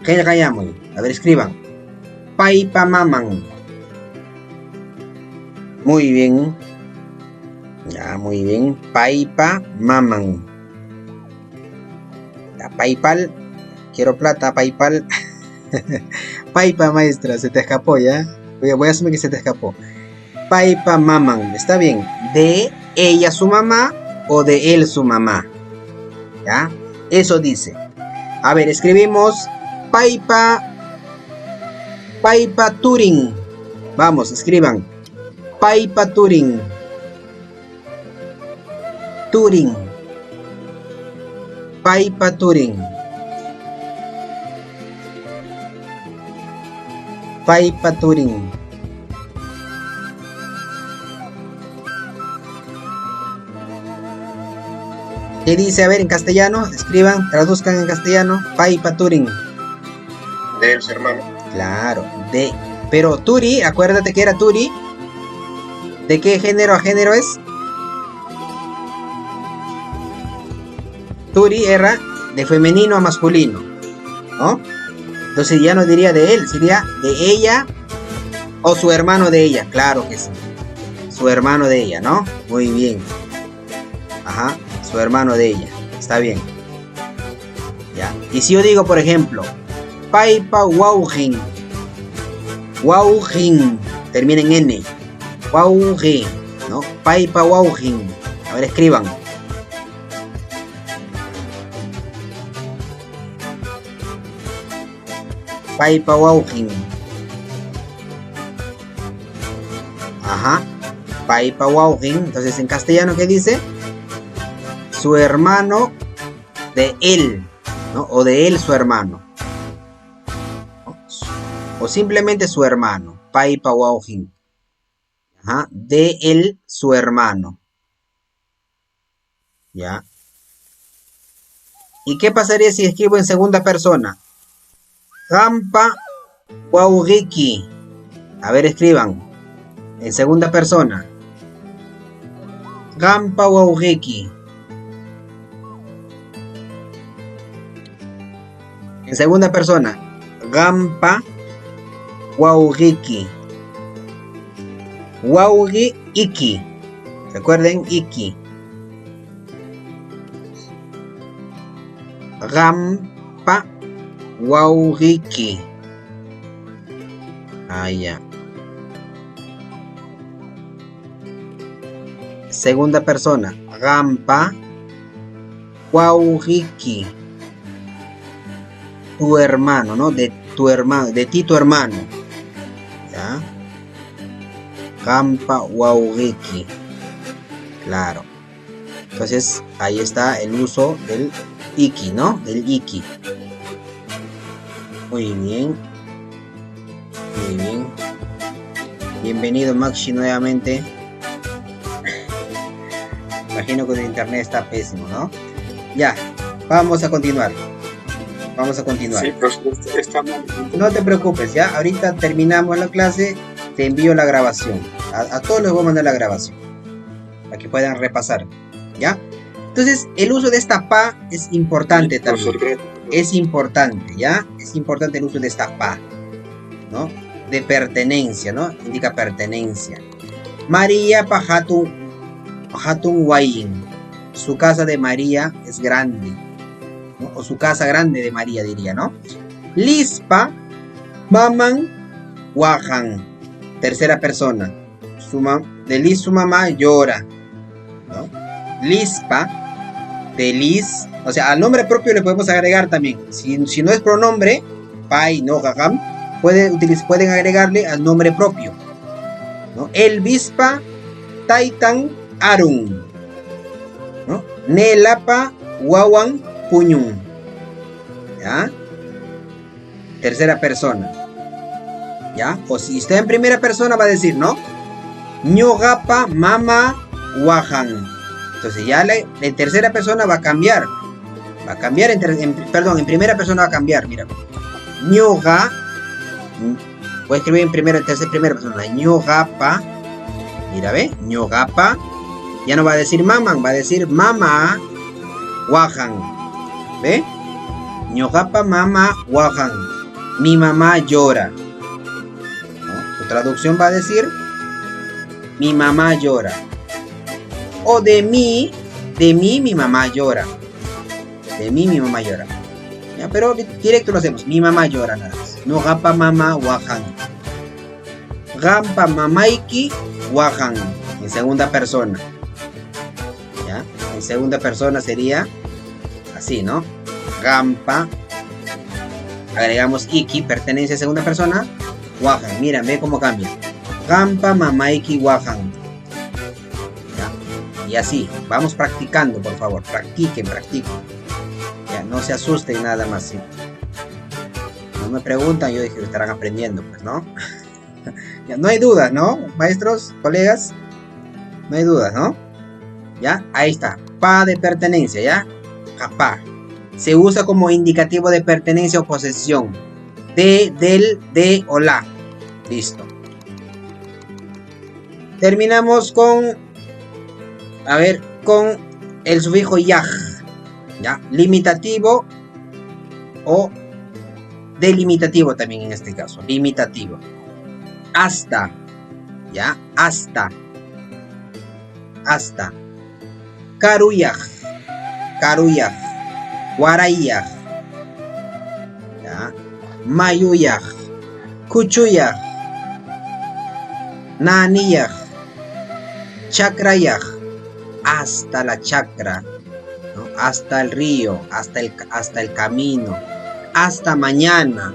¿Qué gallamos? A ver, escriban. Paipa maman. Muy bien. Ya, muy bien. Paipa maman. Ya, PayPal. Quiero plata, PayPal. Paipa, maestra, se te escapó, ¿ya? Voy a asumir que se te escapó. Paipa maman. Está bien. De ella su mamá o de él su mamá. ¿Ya? Eso dice. A ver, escribimos Paipa Turing. Vamos, escriban. Paipa Turing. Turing. Paipa Turing. Paipa Turing. ¿Qué dice? A ver, en castellano, escriban, traduzcan en castellano. Paipa Turing. De él, su hermano. Claro, de. Pero Turi, acuérdate que era Turi. ¿De qué género a género es? Turi era de femenino a masculino, ¿no? Entonces ya no diría de él, sería de ella o su hermano de ella. Claro que sí. Su hermano de ella, ¿no? Muy bien. Ajá, su hermano de ella. Está bien. Ya. Y si yo digo, por ejemplo, Paipa Waujin. Waujin. Termina en N. Waujin, ¿no? Paipa Waujin. A ver, escriban. Paipa Waujin. Ajá. Paipa Waujin. Entonces, en castellano, ¿qué dice? Su hermano de él, ¿no? O de él su hermano. O simplemente su hermano. Paipa Waujin. Ajá. De él su hermano. ¿Ya? ¿Y qué pasaría si escribo en segunda persona? Gampa Waugiki. A ver, escriban. En segunda persona. Gampa Waugiki. En segunda persona, Gampa Waugiki. Waugi Iki. Recuerden, Iki. Gampa Waugiki. Ah, ya. Segunda persona, Gampa Waugiki. Tu hermano, ¿no? De tu hermano, de ti tu hermano. ¿Ya? Gampa Waugiki. Claro. Entonces, ahí está el uso del Iki, ¿no? Del Iki. Muy bien. Muy bien. Bienvenido, Maxi, nuevamente. Imagino que el internet está pésimo, ¿no? Ya, vamos a continuar. Vamos a continuar. Sí, profesor, está mal. No te preocupes, ya. Ahorita terminamos la clase, te envío la grabación. A todos les voy a mandar la grabación para que puedan repasar, ¿ya? Entonces, el uso de esta pa es importante también. Profesor, Es importante, ¿ya? Es importante el uso de esta pa, ¿no? De pertenencia, ¿no? Indica pertenencia. María Hatun Wain. Su casa de María es grande, ¿no? O su casa grande de María, diría, ¿no? Lispa Maman Wahan. Tercera persona. De Liz su mamá llora, ¿no? Lispa, de Liz, o sea, al nombre propio le podemos agregar también. Si no es pronombre, pai, no, jajam, pueden agregarle al nombre propio, ¿no? El Vispa Taitan Arun, ¿no? Nelapa Wawan Puñun, ¿ya? Tercera persona, ¿ya? O si está en primera persona va a decir, ¿no? Ñogapa Mama Wahan. Entonces ya en tercera persona va a cambiar. Va a cambiar, en primera persona va a cambiar, mira. Ñoga. Voy a escribir en primera persona. Ñogapa. Mira, ¿ve? Ñogapa. Ya no va a decir maman, va a decir mama Wahan. ¿Ve? Ñogapa Mama Wahan. Mi mamá llora, ¿no? Su traducción va a decir mi mamá llora. O de mí mi mamá llora. De mí mi mamá llora. ¿Ya? Pero directo lo hacemos. Mi mamá llora nada más. No gapa mama wahan. Gampa mamaiki wahan. En segunda persona. ¿Ya? En segunda persona sería así, ¿no? Gampa. Agregamos iki, pertenencia a segunda persona. Wahan. Mira, ve cómo cambia. Gampa mamaiki wahan. Y así, vamos practicando, por favor. Practiquen. Ya, no se asusten nada más, ¿sí? No me preguntan, yo dije que estarán aprendiendo, pues, ¿no? Ya, no hay dudas, ¿no? Maestros, colegas, no hay dudas, ¿no? Ya, ahí está. Pa de pertenencia, ¿ya? Pa. Se usa como indicativo de pertenencia o posesión. De, del, de o la. Listo. Terminamos con el sufijo yaj, ¿ya? Limitativo o delimitativo también en este caso, limitativo. Hasta, ¿ya? Hasta. Karuyaj, Guarayaj, ¿ya? Mayuyaj, Kuchuyaj, Naniyaj, Chakrayaj. Hasta la chacra, ¿no? Hasta el río, hasta el camino, hasta mañana.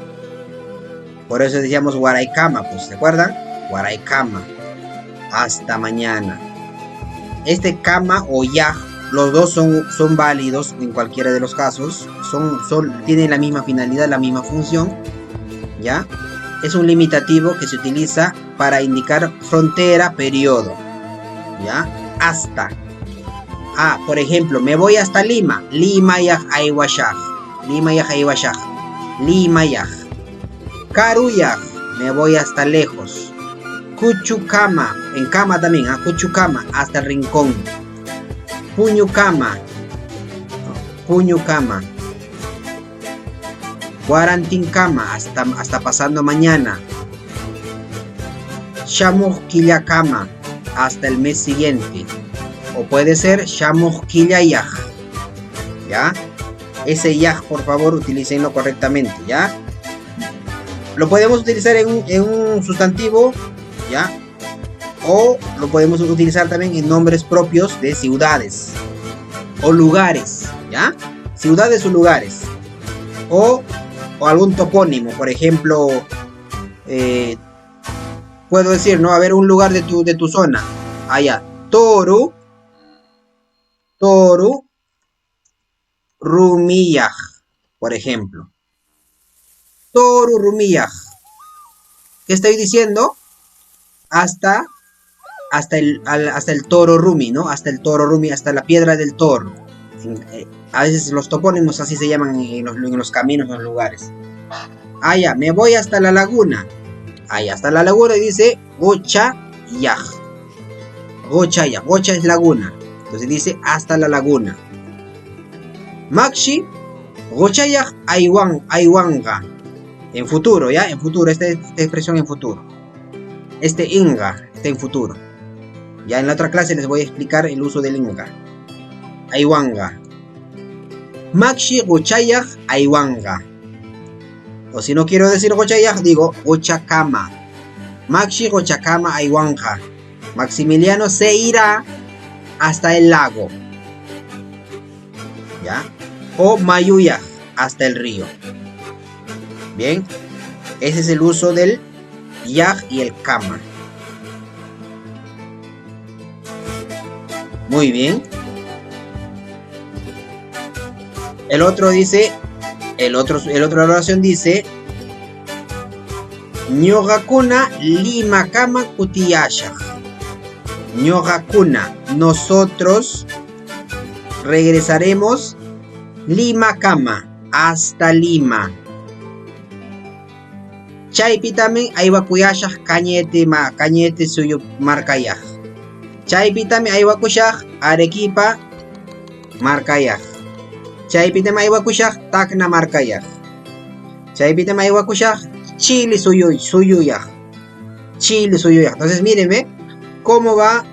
Por eso decíamos Guaraikama, pues, ¿se acuerdan? Guaraikama, hasta mañana. Este kama o ya, los dos son válidos en cualquiera de los casos, tienen la misma finalidad, la misma función, ¿ya? Es un limitativo que se utiliza para indicar frontera, periodo, ¿ya? Hasta. Por ejemplo, me voy hasta Lima. Lima yaj aiwashaj. Lima yaj. Karuyaj. Me voy hasta lejos. Kuchukama. En cama también. Kuchukama. Hasta el rincón. Puñucama. Warantinkama, hasta pasando mañana. Shamuj Killakama, hasta el mes siguiente. O puede ser Shamuj Killayaj. ¿Ya? Ese yaj, por favor, utilicénlo correctamente, ¿ya? Lo podemos utilizar en un sustantivo, ¿ya? O lo podemos utilizar también en nombres propios de ciudades o lugares, ¿ya? Ciudades o lugares. O algún topónimo, por ejemplo, puedo decir, ¿no? A ver, un lugar de tu zona. Allá, Toru Rumiyaj, por ejemplo. Toru Rumiyaj. ¿Qué estoy diciendo? Hasta el toro Rumi, ¿no? Hasta el toro Rumi, hasta la piedra del toro. A veces los topónimos así se llaman en los caminos, en los lugares. Allá, me voy hasta la laguna. Allá, hasta la laguna y dice Gochayaj. Gochayaj, Gocha es laguna. Entonces dice hasta la laguna. Makshi, Gochayaj Aiwanga. En futuro, ¿ya? En futuro, esta expresión en futuro. Inga está en futuro. Ya en la otra clase les voy a explicar el uso del inga. Aiwanga. Makshi Gochayaj Aiwanga. O si no quiero decir Gochayaj, digo Gochakama. Makshi Gochakama Aiwanga. Maximiliano se irá hasta el lago. ¿Ya? O Mayuyaj, hasta el río. Bien, ese es el uso del yaj y el kama. Muy bien. El otro dice, el otro oración dice, Ñogakuna limakama kutiyashaj. Ñogakuna, nosotros regresaremos limakama, hasta Lima. Chaypi también aywakuyashaq cañete suyu markayaj. Chaypi también aywakushaq Arequipa markayaj. Chaypi también aywakushaq Tacna markayaj. Chaypi también aywakushaq Chile suyuyaj. Chile suyuyaj. Entonces mírenme cómo va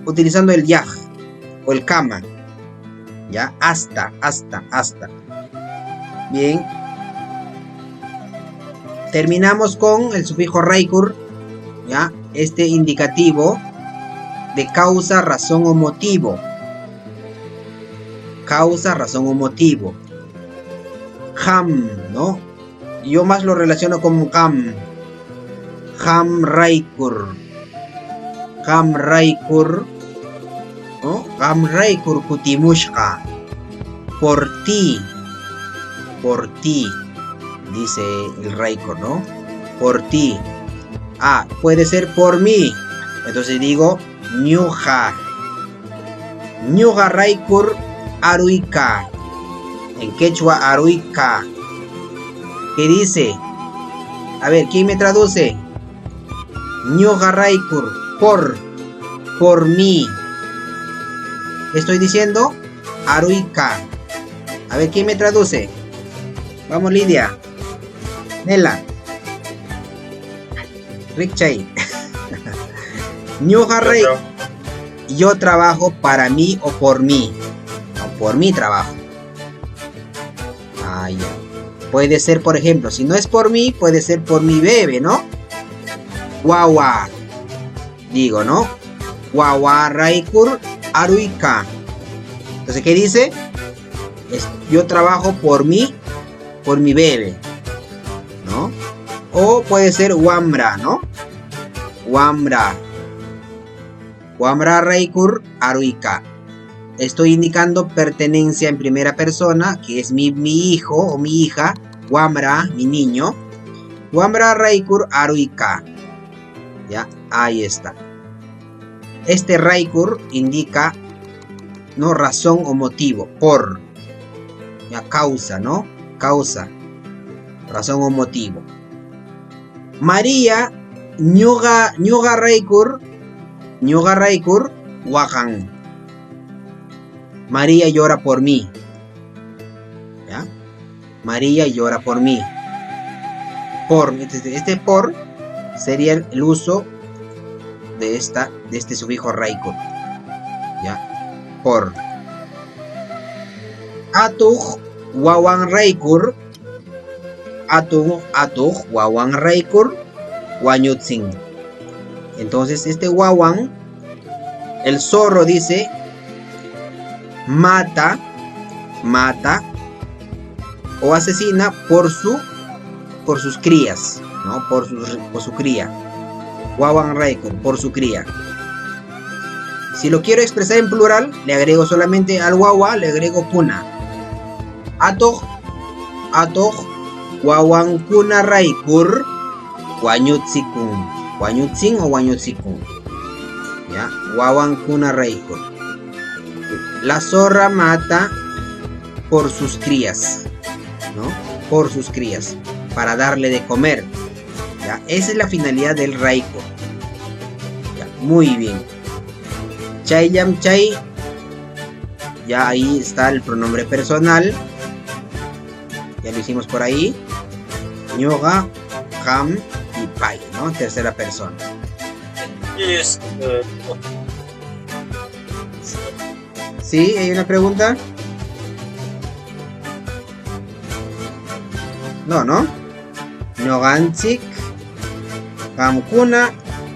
utilizando el yaj o el kama. Ya, hasta. Bien. Terminamos con el sufijo raikur, ¿ya? Este indicativo de causa, razón o motivo. Causa, razón o motivo. Ham, ¿no? Yo más lo relaciono con ham. Ham raikur. Ham raikur, ¿no? Ham raikur kutimushka. Por ti. Dice el Raikur, ¿no? Por ti. Puede ser por mí. Entonces digo Ñuja. Ñuja Raikur Aruika. En quechua Aruika. ¿Qué dice? A ver, ¿quién me traduce? Ñuja Raikur. Por mí. ¿Qué estoy diciendo? Aruika. A ver, ¿quién me traduce? Vamos, Lidia. Nela. Richay. Ñuja Rey. Yo trabajo para mí o por mí. No, por mí trabajo. Ya. Puede ser, por ejemplo, si no es por mí, puede ser por mi bebé, ¿no? Guagua. Digo, ¿no? Guagua Raikur Aruika. Entonces, ¿qué dice? Yo trabajo por mí, por mi bebé, ¿no? O puede ser Wambra, ¿no? Wambra Raikur Aruika. Estoy indicando pertenencia en primera persona, que es mi hijo o mi hija. Wambra, mi niño. Wambra Raikur Aruika. Ya, ahí está. Este Raikur indica, ¿no? Razón o motivo, por. Ya, causa, ¿no? Causa, razón o motivo. María Ñuga Raikur Wakan. María llora por mí. ¿Ya? María llora por mí. Por, este por sería el uso de este sufijo raikur. Ya, por. Atuj wawan raikur. Atuj wawan raikur wañutzin. Entonces este wawan, el zorro dice, mata o asesina por sus crías, ¿no? Por su cría. Wawan raikur, por su cría. Si lo quiero expresar en plural, le agrego solamente al wawa, le agrego kuna. Atuj wawan kuna raikur wañutzikun. Wañutzin o wañutzikun. Ya, wawan kuna raikur. La zorra mata por sus crías, ¿no? Por sus crías, para darle de comer. ¿Ya? Esa es la finalidad del raikur. Ya, muy bien. Chay yam chay. Ya ahí está el pronombre personal. Ya lo hicimos por ahí. Ñoga, ham y pai, ¿no? Tercera persona. ¿Sí? ¿Hay una pregunta? No. Ñoganchik, hamkuna,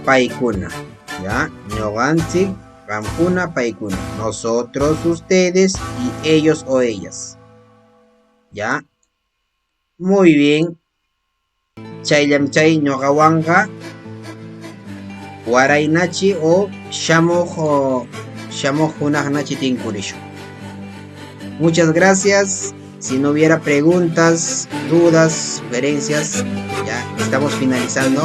paikuna. ¿Ya? Ñoganchik, hamkuna, paikuna. Nosotros, ustedes y ellos o ellas. ¿Ya? Muy bien. Chaylam chay ñogawanqa waraynachi o shamuq hunaqnachi tinkurishu. Muchas gracias. Si no hubiera preguntas, dudas, sugerencias, ya estamos finalizando.